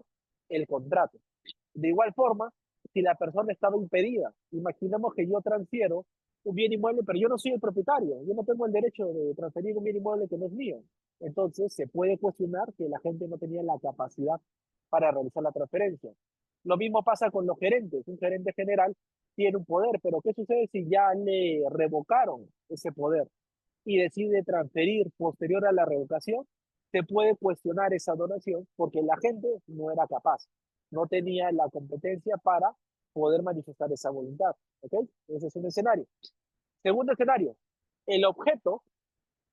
el contrato. De igual forma, si la persona estaba impedida, imaginemos que yo transfiero un bien inmueble, pero yo no soy el propietario, yo no tengo el derecho de transferir un bien inmueble que no es mío. Entonces, se puede cuestionar que la gente no tenía la capacidad para realizar la transferencia. Lo mismo pasa con los gerentes. Un gerente general tiene un poder, pero ¿qué sucede si ya le revocaron ese poder y decide transferir posterior a la revocación? Se puede cuestionar esa donación porque la gente no era capaz, no tenía la competencia para poder manifestar esa voluntad. ¿Ok? Ese es un escenario. Segundo escenario, el objeto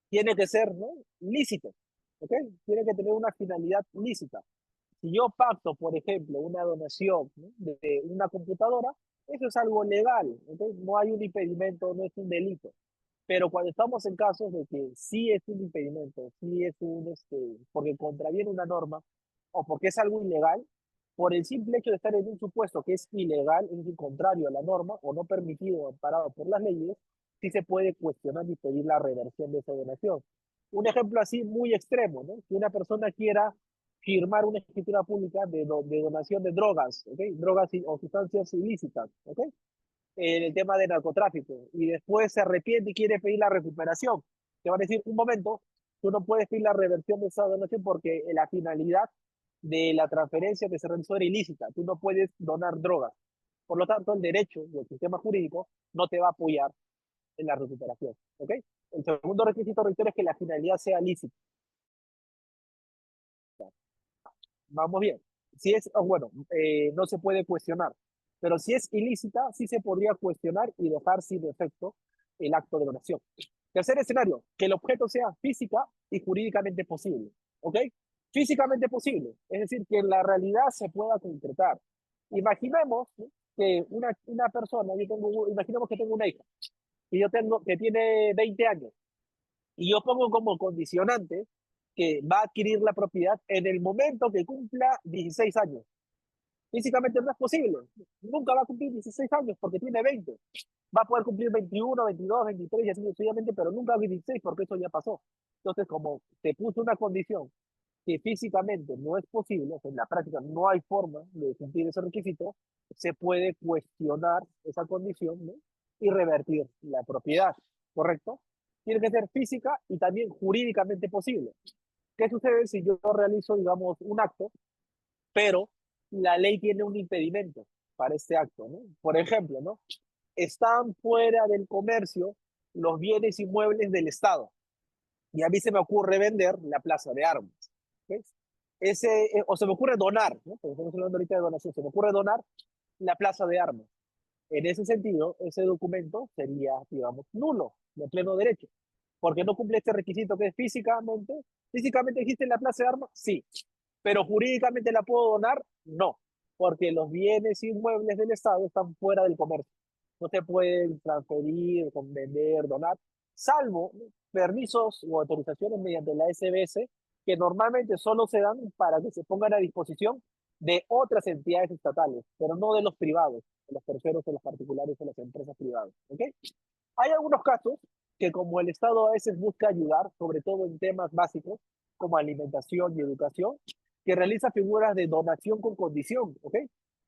tiene que ser, ¿no?, lícito. ¿Ok? Tiene que tener una finalidad lícita. Si yo pacto, por ejemplo, una donación, ¿no?, de una computadora, eso es algo legal. ¿Ok? No hay un impedimento, no es un delito. Pero cuando estamos en casos de que sí es un impedimento, sí es porque contraviene una norma o porque es algo ilegal, por el simple hecho de estar en un supuesto que es ilegal, es decir, contrario a la norma o no permitido o amparado por las leyes, sí se puede cuestionar y pedir la reversión de esa donación. Un ejemplo así muy extremo, ¿no? Que una persona quiera firmar una escritura pública de donación de drogas, ¿ok? Drogas o sustancias ilícitas, ¿ok? En el tema de narcotráfico y después se arrepiente y quiere pedir la recuperación. Te van a decir, un momento, tú no puedes pedir la reversión de esa donación porque la finalidad de la transferencia que se realizó era ilícita. Tú no puedes donar drogas. Por lo tanto, el derecho y el sistema jurídico no te va a apoyar en la recuperación. ¿Ok? El segundo requisito, reitero, es que la finalidad sea lícita. Vamos bien. Si es, bueno, no se puede cuestionar, pero si es ilícita, sí se podría cuestionar y dejar sin efecto el acto de donación. Tercer escenario, que el objeto sea física y jurídicamente posible. ¿Ok? Físicamente posible, es decir, que en la realidad se pueda concretar. Imaginemos, ¿no?, que una persona, imaginemos que tengo una hija y yo tengo que tiene 20 años y yo pongo como condicionante que va a adquirir la propiedad en el momento que cumpla 16 años. Físicamente no es posible. Nunca va a cumplir 16 años porque tiene 20. Va a poder cumplir 21, 22, 23 y así sucesivamente, pero nunca 16 porque eso ya pasó. Entonces, como te puso una condición que físicamente no es posible, o sea, en la práctica no hay forma de cumplir ese requisito, se puede cuestionar esa condición, ¿no?, y revertir la propiedad, ¿correcto? Tiene que ser física y también jurídicamente posible. ¿Qué sucede si yo realizo, digamos, un acto, pero la ley tiene un impedimento para este acto, ¿no? Por ejemplo, ¿no?, están fuera del comercio los bienes inmuebles del Estado y a mí se me ocurre vender la plaza de armas. ¿Ves? O se me ocurre donar, ¿no?, porque estamos hablando ahorita de donación, se me ocurre donar la plaza de armas. En ese sentido, ese documento sería, digamos, nulo, de pleno derecho, porque no cumple este requisito que es físicamente existe en la plaza de armas, sí, pero jurídicamente la puedo donar, no, porque los bienes inmuebles del Estado están fuera del comercio. No se pueden transferir, vender, donar, salvo permisos o autorizaciones mediante la SBS, que normalmente solo se dan para que se pongan a disposición de otras entidades estatales, pero no de los privados, de los terceros, de los particulares, de las empresas privadas. ¿Ok? Hay algunos casos que como el Estado a veces busca ayudar, sobre todo en temas básicos como alimentación y educación, que realiza figuras de donación con condición, ¿ok?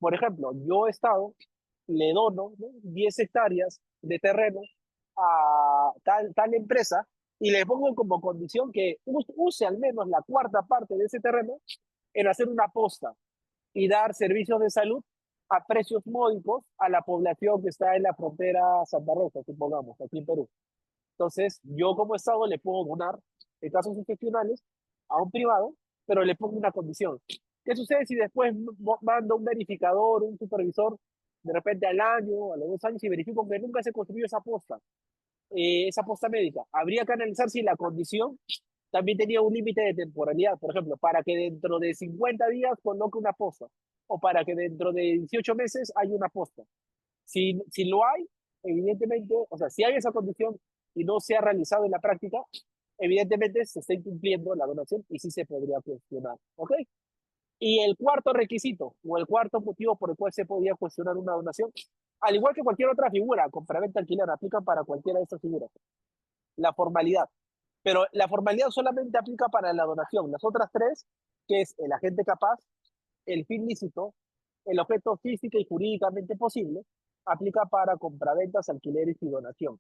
Por ejemplo, yo Estado le dono, ¿no?, 10 hectáreas de terreno a tal empresa y le pongo como condición que use al menos la cuarta parte de ese terreno en hacer una posta y dar servicios de salud a precios módicos a la población que está en la frontera Santa Rosa, supongamos, aquí en Perú. Entonces, yo como Estado le puedo donar, en casos excepcionales, a un privado, pero le pongo una condición. ¿Qué sucede si después mando un verificador, un supervisor, de repente al año, a los 2 años, y verifico que nunca se construyó esa posta médica? Habría que analizar si la condición también tenía un límite de temporalidad, por ejemplo, para que dentro de 50 días coloque una posta, o para que dentro de 18 meses haya una posta. Si lo hay, evidentemente, o sea, si hay esa condición y no se ha realizado en la práctica, evidentemente se está incumpliendo la donación y sí se podría cuestionar. ¿Ok? Y el cuarto requisito o el cuarto motivo por el cual se podría cuestionar una donación, al igual que cualquier otra figura, compraventa, alquiler, aplica para cualquiera de estas figuras, la formalidad. Pero la formalidad solamente aplica para la donación. Las otras tres, que es el agente capaz, el fin lícito, el objeto física y jurídicamente posible, aplica para compraventas, alquileres y donación.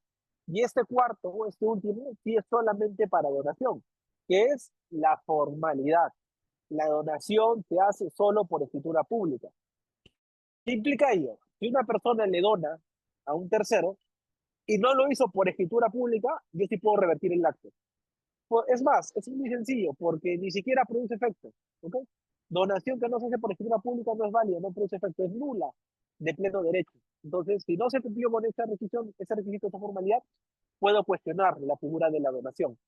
Y este cuarto, o este último, sí es solamente para donación, que es la formalidad. La donación se hace solo por escritura pública. ¿Qué implica ello? Si una persona le dona a un tercero y no lo hizo por escritura pública, yo sí puedo revertir el acto. Pues, es más, es muy sencillo, porque ni siquiera produce efecto. ¿Ok? Donación que no se hace por escritura pública no es válida, no produce efecto, es nula de pleno derecho. Entonces, si no se cumplió con ese requisito, esa formalidad, puedo cuestionar la figura de la donación.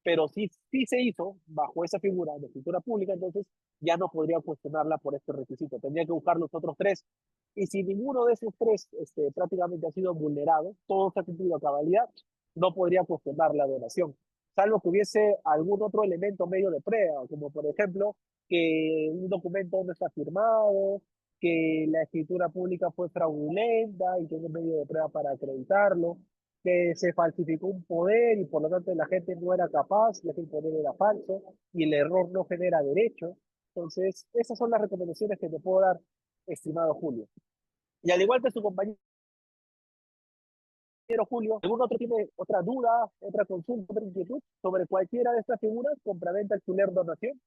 Pero si se hizo bajo esa figura de escritura pública, entonces ya no podría cuestionarla por este requisito. Tendría que buscar los otros tres. Y si ninguno de esos tres prácticamente ha sido vulnerado, todo se ha cumplido a cabalidad, no podría cuestionar la donación, salvo que hubiese algún otro elemento medio de prueba, como por ejemplo que un documento no está firmado, que la escritura pública fue fraudulenta y tiene medio de prueba para acreditarlo, que se falsificó un poder y por lo tanto la gente no era capaz, ya que el poder era falso y el error no genera derecho. Entonces, esas son las recomendaciones que te puedo dar, estimado Julio. Y al igual que su compañero Julio, ¿algún otro tiene otra duda, otra consulta, otra inquietud sobre cualquiera de estas figuras, compraventa, alquiler, donación?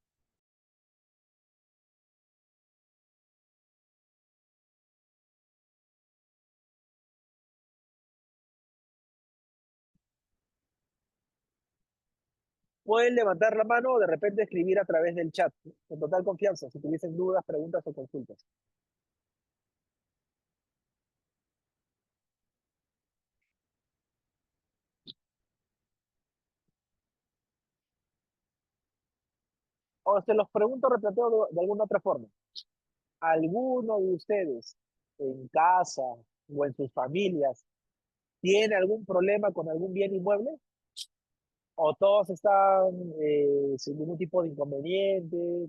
Pueden levantar la mano o de repente escribir a través del chat, con total confianza, si tuviesen dudas, preguntas o consultas. O se los pregunto, replanteo de alguna otra forma. ¿Alguno de ustedes en casa o en sus familias tiene algún problema con algún bien inmueble? ¿O todos están sin ningún tipo de inconveniente?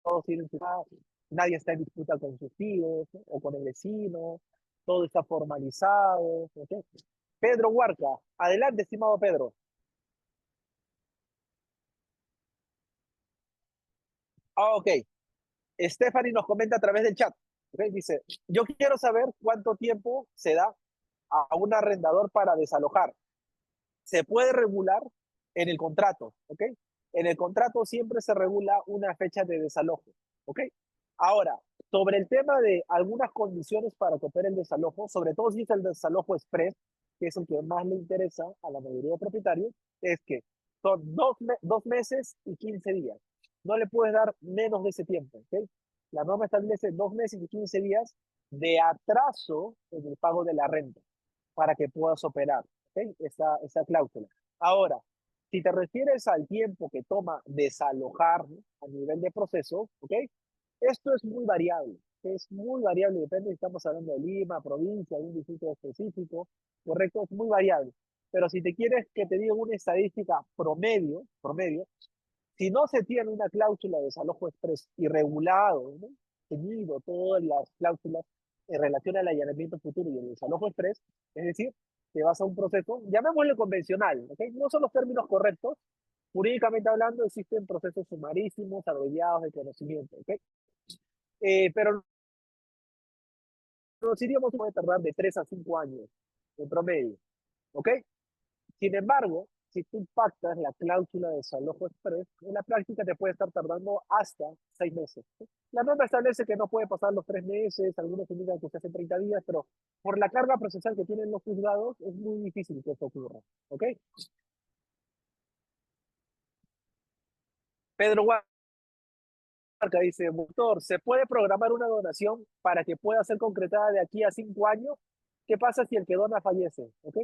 Todos tienen su casa, nadie está en disputa con sus tíos, ¿no?, o con el vecino, todo está formalizado. ¿Ok? Pedro Huarca, adelante, estimado Pedro. Ok, Stephanie nos comenta a través del chat. ¿Ok? Dice, yo quiero saber cuánto tiempo se da a un arrendador para desalojar. Se puede regular en el contrato, ¿ok? En el contrato siempre se regula una fecha de desalojo, ¿ok? Ahora, sobre el tema de algunas condiciones para que opere el desalojo, sobre todo si es el desalojo express, que es el que más le interesa a la mayoría de propietarios, es que son 2 meses y 15 días. No le puedes dar menos de ese tiempo, ¿ok? La norma establece 2 meses y 15 días de atraso en el pago de la renta para que puedas operar, ¿ok? Esa cláusula. Ahora, si te refieres al tiempo que toma desalojar, ¿no?, a nivel de proceso, ¿ok? Esto es muy variable, depende si estamos hablando de Lima, provincia, de un distrito específico, correcto, es muy variable. Pero si te quieres que te diga una estadística promedio, si no se tiene una cláusula de desalojo express y regulado, ¿no?, tenido todas las cláusulas en relación al allanamiento futuro y el desalojo express, es decir, te vas a un proceso, llamémosle convencional, ¿ok? No son los términos correctos, jurídicamente hablando existen procesos sumarísimos, abreviados de conocimiento, ¿ok? Pero nos iríamos, puede tardar de 3 a 5 años en promedio, ¿ok? Sin embargo, si tú pactas la cláusula de desalojo express, en la práctica te puede estar tardando hasta 6 meses. ¿Sí? La norma establece que no puede pasar los 3 meses, algunos indican que se hace 30 días, pero por la carga procesal que tienen los juzgados es muy difícil que esto ocurra. ¿Ok? Pedro Huarca dice, doctor, ¿se puede programar una donación para que pueda ser concretada de aquí a 5 años? ¿Qué pasa si el que dona fallece? ¿Ok?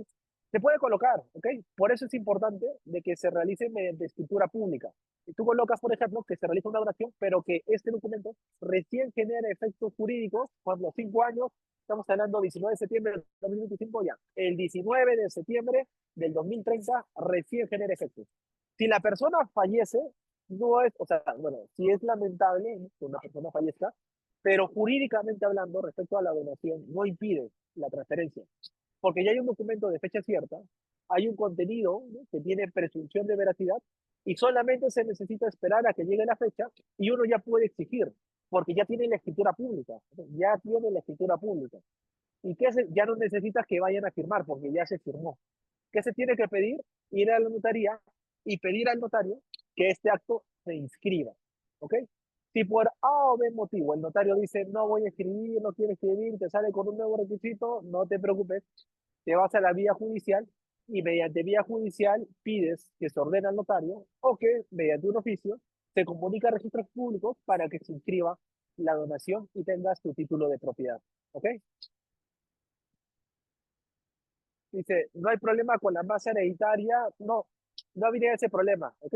Se puede colocar, ¿ok? Por eso es importante de que se realice mediante escritura pública. Si tú colocas, por ejemplo, que se realiza una donación, pero que este documento recién genera efectos jurídicos cuando 5 años, estamos hablando 19 de septiembre del 2025 ya, el 19 de septiembre del 2030 recién genera efectos. Si la persona fallece, no es, o sea, bueno, sí es lamentable, ¿no?, que una persona fallezca, pero jurídicamente hablando, respecto a la donación, no impide la transferencia, porque ya hay un documento de fecha cierta, hay un contenido, ¿no?, que tiene presunción de veracidad y solamente se necesita esperar a que llegue la fecha y uno ya puede exigir, porque ya tiene la escritura pública, ¿no?, ya tiene la escritura pública. ¿Y qué se, ya no necesitas que vayan a firmar porque ya se firmó? ¿Qué se tiene que pedir? Ir a la notaría y pedir al notario que este acto se inscriba. ¿Ok? Si por A o B motivo el notario dice no voy a escribir, no quiere escribir, te sale con un nuevo requisito, no te preocupes, te vas a la vía judicial y mediante vía judicial pides que se ordene al notario o que mediante un oficio se comunica a registros públicos para que se inscriba la donación y tengas tu título de propiedad. ¿Ok? Dice, no hay problema con la masa hereditaria, no, no habría ese problema, ¿ok?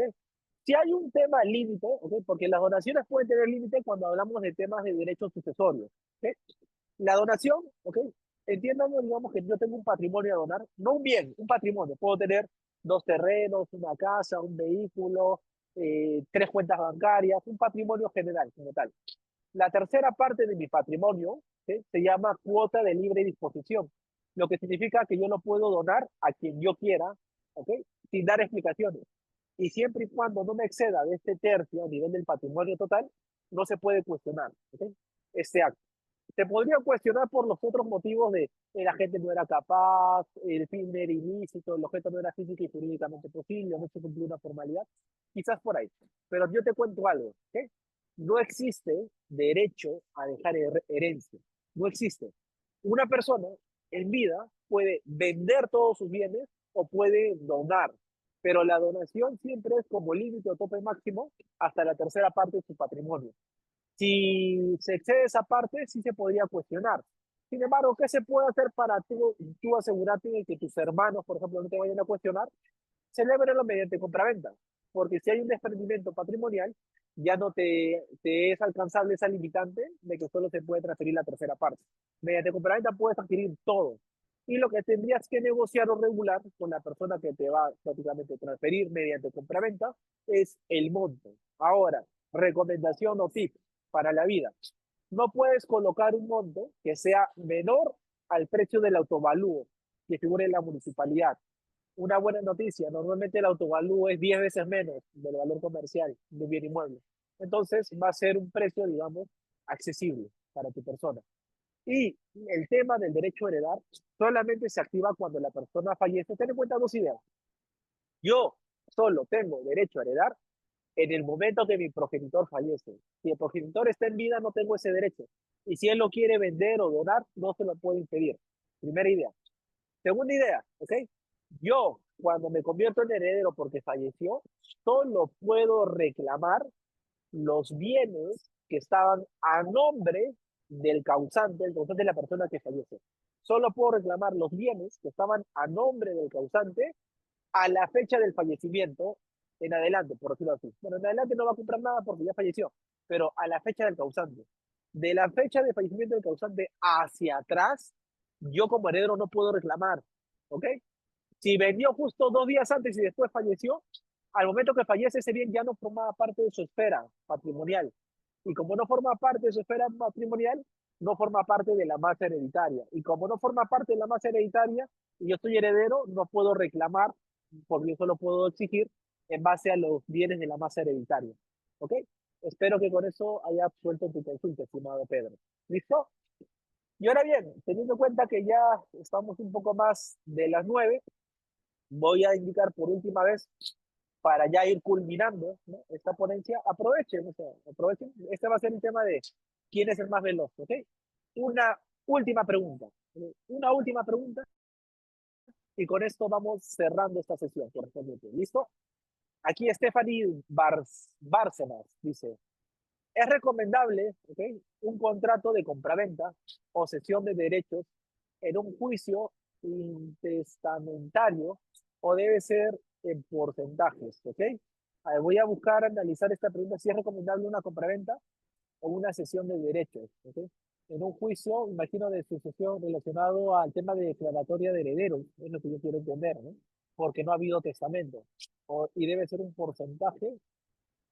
Si hay un tema límite, ¿ok? Porque las donaciones pueden tener límite cuando hablamos de temas de derechos sucesorios, ¿ok? La donación, ¿ok? Entiéndanlo, digamos que yo tengo un patrimonio a donar, no un bien, un patrimonio. Puedo tener 2 terrenos, una casa, un vehículo, 3 cuentas bancarias, un patrimonio general como tal. La tercera parte de mi patrimonio, ¿sí?, se llama cuota de libre disposición, lo que significa que yo lo puedo donar a quien yo quiera, ¿ok? Sin dar explicaciones. Y siempre y cuando no me exceda de este tercio a nivel del patrimonio total, no se puede cuestionar, ¿ok?, este acto. Se podría cuestionar por los otros motivos de la gente no era capaz, el fin era ilícito, el objeto no era física y jurídicamente posible, no se cumplió una formalidad, quizás por ahí. Pero yo te cuento algo, ¿ok? No existe derecho a dejar herencia, no existe. Una persona en vida puede vender todos sus bienes o puede donar, pero la donación siempre es como límite o tope máximo hasta la tercera parte de su patrimonio. Si se excede esa parte, sí se podría cuestionar. Sin embargo, ¿qué se puede hacer para tú asegurarte de que tus hermanos, por ejemplo, no te vayan a cuestionar? Celébralo mediante compraventa, porque si hay un desprendimiento patrimonial, ya no te es alcanzable esa limitante de que solo se puede transferir la tercera parte. Mediante compraventa puedes adquirir todo. Y lo que tendrías que negociar o regular con la persona que te va prácticamente a transferir mediante compraventa es el monto. Ahora, recomendación o tip para la vida. No puedes colocar un monto que sea menor al precio del autovalúo que figure en la municipalidad. Una buena noticia, normalmente el autovalúo es 10 veces menos del valor comercial de un bien inmueble. Entonces va a ser un precio, digamos, accesible para tu persona. Y el tema del derecho a heredar solamente se activa cuando la persona fallece. Ten en cuenta dos ideas. Yo solo tengo derecho a heredar en el momento que mi progenitor fallece. Si el progenitor está en vida, no tengo ese derecho. Y si él lo quiere vender o donar, no se lo puede impedir. Primera idea. Segunda idea, ¿ok? Yo, cuando me convierto en heredero porque falleció, solo puedo reclamar los bienes que estaban a nombre del causante, el causante es la persona que fallece. Solo puedo reclamar los bienes que estaban a nombre del causante a la fecha del fallecimiento en adelante, por decirlo así. Bueno, en adelante no va a comprar nada porque ya falleció, pero a la fecha del causante. De la fecha de fallecimiento del causante hacia atrás, yo como heredero no puedo reclamar, ¿ok? Si vendió justo 2 días antes y después falleció, al momento que fallece ese bien ya no formaba parte de su esfera patrimonial. Y como no forma parte de su esfera patrimonial, no forma parte de la masa hereditaria. Y como no forma parte de la masa hereditaria y yo soy heredero, no puedo reclamar porque yo solo puedo exigir en base a los bienes de la masa hereditaria. ¿Ok? Espero que con eso haya absuelto tu consulta, estimado Pedro. ¿Listo? Y ahora bien, teniendo en cuenta que ya estamos un poco más de las 9, voy a indicar por última vez para ya ir culminando, ¿no?, esta ponencia. Aprovechen, o sea, aprovechen. Este va a ser el tema de quién es el más veloz, ¿ok? Una última pregunta. Una última pregunta y con esto vamos cerrando esta sesión correspondiente. ¿Listo? Aquí Stephanie Bárcenas dice, es recomendable, ¿okay?, un contrato de compraventa o cesión de derechos en un juicio intestamentario o debe ser en porcentajes, ¿ok? A ver, voy a buscar analizar esta pregunta, si es recomendable una compraventa o una cesión de derechos, ¿ok? En un juicio, imagino, de sucesión relacionado al tema de declaratoria de herederos, es lo que yo quiero entender, ¿no? Porque no ha habido testamento. Y debe ser un porcentaje.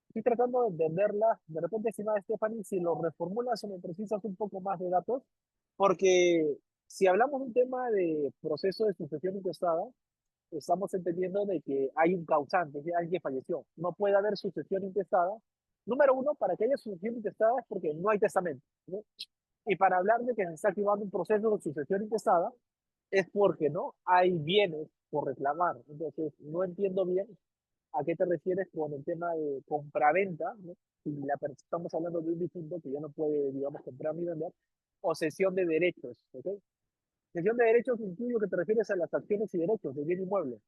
Estoy tratando de entenderla. De repente, estimada Stephanie, si lo reformulas o me precisas un poco más de datos, porque si hablamos de un tema de proceso de sucesión intestada, estamos entendiendo de que hay un causante, es decir, alguien que falleció. No puede haber sucesión intestada. Número uno, para que haya sucesión intestada es porque no hay testamento, ¿no? Y para hablar de que se está activando un proceso de sucesión intestada es porque no hay bienes por reclamar. Entonces, no entiendo bien a qué te refieres con el tema de compraventa, ¿no? Si estamos hablando de un difunto que ya no puede, digamos, comprar ni vender, o cesión de derechos, ¿ok? Cesión de derechos incluye que te refieres a las acciones y derechos de bien inmueble.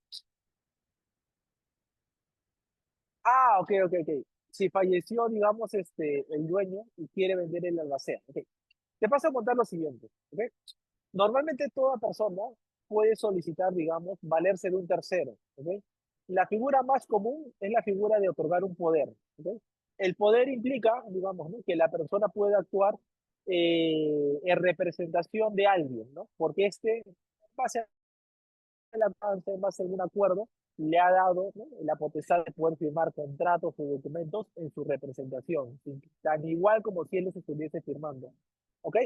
Ah, ok, ok, ok. Si falleció, digamos, el dueño y quiere vender el albacea. Okay. Te paso a contar lo siguiente. Okay. Normalmente toda persona puede solicitar, digamos, valerse de un tercero. Okay. La figura más común es la figura de otorgar un poder. Okay. El poder implica, digamos, ¿no?, que la persona puede actuar en representación de alguien, ¿no? Porque base el avance, en base a algún acuerdo, le ha dado, ¿no?, la potestad de poder firmar contratos o documentos en su representación, tan igual como si él los estuviese firmando. ¿Ok?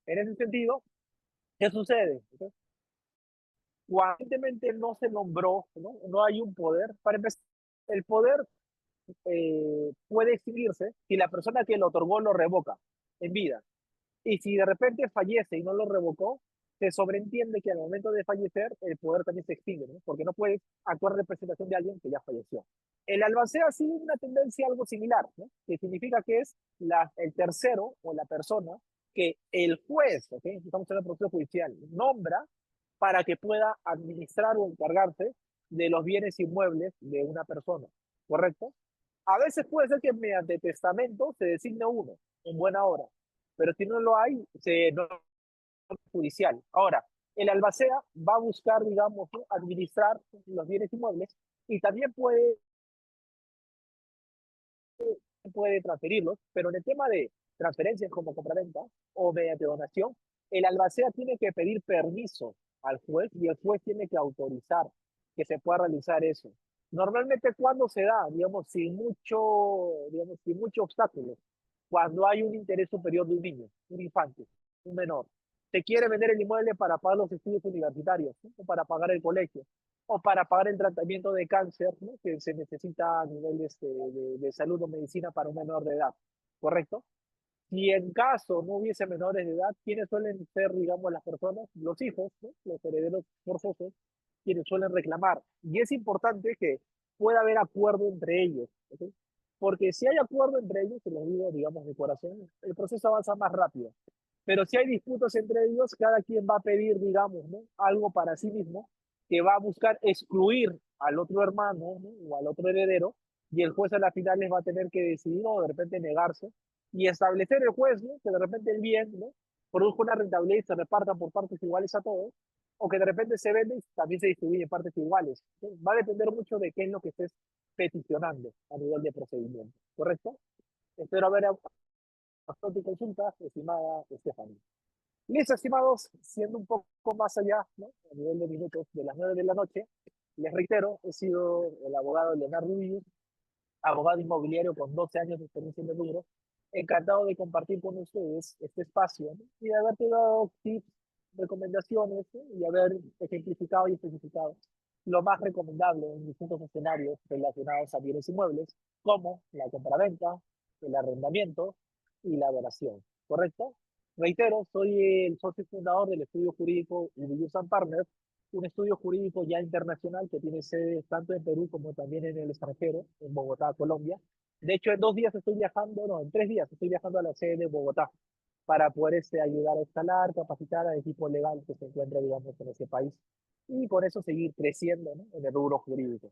En ese sentido, ¿qué sucede? ¿Okay? Cuando evidentemente no se nombró, ¿no?, no hay un poder, para empezar, el poder puede extinguirse si la persona que lo otorgó lo revoca en vida. Y si de repente fallece y no lo revocó, se sobreentiende que al momento de fallecer el poder también se extingue, ¿no?, porque no puedes actuar en representación de alguien que ya falleció. El albacea sigue una tendencia algo similar, ¿no?, que significa que es el tercero o la persona que el juez, ¿okay?, estamos en el proceso judicial, nombra para que pueda administrar o encargarse de los bienes inmuebles de una persona, ¿correcto? A veces puede ser que mediante testamento se designe uno en buena hora, pero si no lo hay, no es judicial. Ahora, el albacea va a buscar, digamos, ¿no?, administrar los bienes inmuebles y también puede transferirlos, pero en el tema de transferencias como compraventa o mediante donación, el albacea tiene que pedir permiso al juez y el juez tiene que autorizar que se pueda realizar eso. Normalmente cuando se da, digamos, sin mucho obstáculo, cuando hay un interés superior de un niño, un infante, un menor, te quiere vender el inmueble para pagar los estudios universitarios, ¿no?, o para pagar el colegio, o para pagar el tratamiento de cáncer, ¿no?, que se necesita a nivel de salud o medicina para un menor de edad, ¿correcto? Si en caso no hubiese menores de edad, ¿quiénes suelen ser, digamos, las personas? Los hijos, ¿no?, los herederos forzosos, quienes suelen reclamar. Y es importante que pueda haber acuerdo entre ellos, ¿okay? Porque si hay acuerdo entre ellos, se los digo, digamos, de corazón, el proceso avanza más rápido. Pero si hay disputas entre ellos, cada quien va a pedir, digamos, ¿no?, algo para sí mismo, que va a buscar excluir al otro hermano, ¿no?, o al otro heredero, y el juez a la final les va a tener que decidir o de repente negarse y establecer el juez, ¿no? Que de repente el bien, ¿no? Produzca una rentabilidad y se reparta por partes iguales a todos, o que de repente se vende y también se distribuye en partes iguales. ¿Sí? Va a depender mucho de qué es lo que estés peticionando a nivel de procedimiento, ¿correcto? Espero haber bastante tu consulta, estimada Stephanie. Listo, estimados, siendo un poco más allá, ¿no? A nivel de minutos, de las 9 de la noche, les reitero, he sido el abogado Leonardo Rubio, abogado inmobiliario con 12 años de experiencia en el rubro. Encantado de compartir con ustedes este espacio, ¿no? Y de haberte dado tips, recomendaciones, ¿no? Y haber ejemplificado y especificado lo más recomendable en distintos escenarios relacionados a bienes inmuebles, como la compraventa, el arrendamiento y la donación. ¿Correcto? Reitero, soy el socio fundador del estudio jurídico Ubiyus Partners, un estudio jurídico ya internacional que tiene sede tanto en Perú como también en el extranjero, en Bogotá, Colombia. De hecho, en 2 días estoy viajando, no, en 3 días estoy viajando a la sede de Bogotá para poder ayudar a escalar, capacitar al equipo legal que se encuentra, digamos, en ese país y con eso seguir creciendo, ¿no? En el rubro jurídico.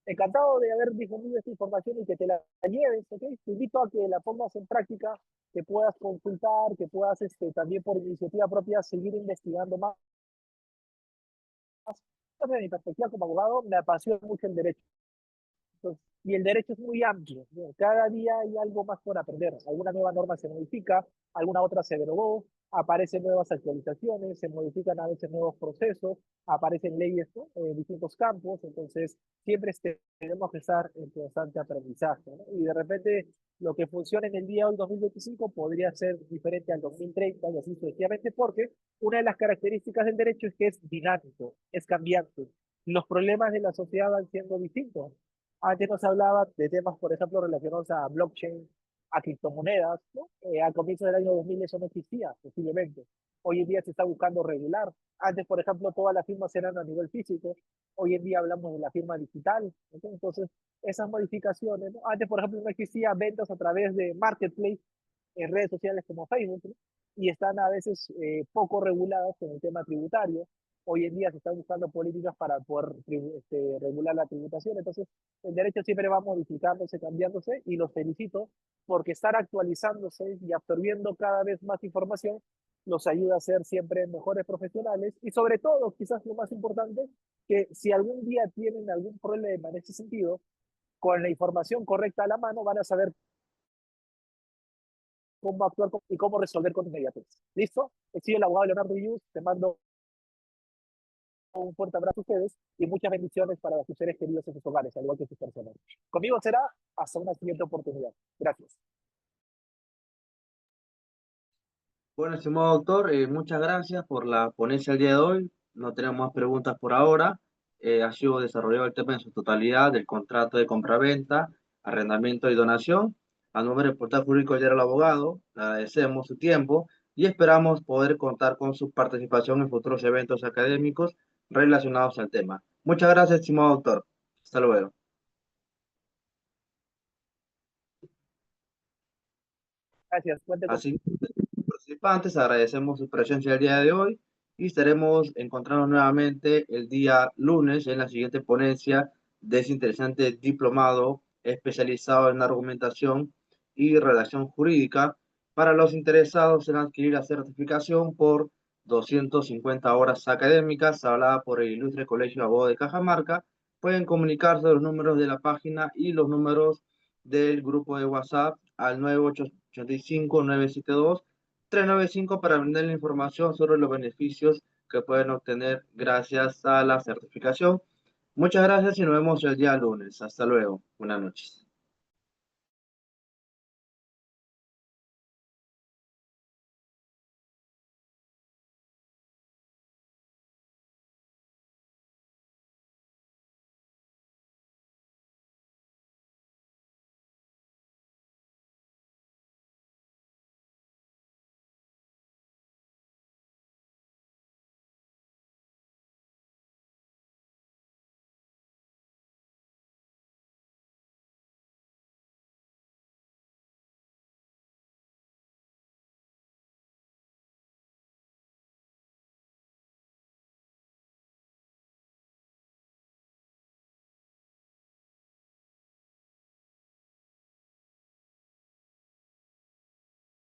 Encantado de haber difundido esta información y que te la lleves, ¿ok? Te invito a que la pongas en práctica, que puedas consultar, que puedas también por iniciativa propia seguir investigando más. Desde mi perspectiva como abogado, me apasiona mucho el derecho. Entonces, y el derecho es muy amplio, ¿no? Cada día hay algo más por aprender. Alguna nueva norma se modifica, alguna otra se derogó, aparecen nuevas actualizaciones, se modifican a veces nuevos procesos, aparecen leyes, ¿no? En distintos campos. Entonces, siempre tenemos que estar en constante aprendizaje, ¿no? Y de repente, lo que funciona en el día hoy, 2025, podría ser diferente al 2030 y así sucesivamente, porque una de las características del derecho es que es dinámico, es cambiante. Los problemas de la sociedad van siendo distintos. Antes nos hablaba de temas, por ejemplo, relacionados a blockchain, a criptomonedas, ¿no? Al comienzo del año 2000 eso no existía, posiblemente. Hoy en día se está buscando regular. Antes, por ejemplo, todas las firmas eran a nivel físico. Hoy en día hablamos de la firma digital. ¿No? Entonces, esas modificaciones, ¿no? Antes, por ejemplo, no existía ventas a través de marketplace en redes sociales como Facebook, ¿no? Y están a veces poco reguladas en el tema tributario. Hoy en día se están buscando políticas para poder regular la tributación. Entonces, el derecho siempre va modificándose, cambiándose, y los felicito porque estar actualizándose y absorbiendo cada vez más información los ayuda a ser siempre mejores profesionales y sobre todo, quizás lo más importante, que si algún día tienen algún problema en ese sentido, con la información correcta a la mano van a saber cómo actuar y cómo resolver con inmediatez. ¿Listo? He sido el abogado Leonardo Villos, te mando un fuerte abrazo a ustedes y muchas bendiciones para sus seres queridos en sus hogares, al igual que sus personas. Conmigo será hasta una siguiente oportunidad. Gracias. Bueno, estimado doctor, muchas gracias por la ponencia el día de hoy. No tenemos más preguntas por ahora. Ha sido desarrollado el tema en su totalidad del contrato de compraventa, arrendamiento y donación. A nombre del portal jurídico del Diario del Abogado, le agradecemos su tiempo y esperamos poder contar con su participación en futuros eventos académicos relacionados al tema. Muchas gracias, estimado doctor. Hasta luego. Gracias. Cuente con Así, participantes, agradecemos su presencia el día de hoy y estaremos encontrando nuevamente el día lunes en la siguiente ponencia de ese interesante diplomado especializado en argumentación y redacción jurídica para los interesados en adquirir la certificación por 250 horas académicas, hablada por el Ilustre Colegio de Abogados de Cajamarca. Pueden comunicarse los números de la página y los números del grupo de WhatsApp al 9885-972-395 para brindar la información sobre los beneficios que pueden obtener gracias a la certificación. Muchas gracias y nos vemos el día lunes. Hasta luego. Buenas noches.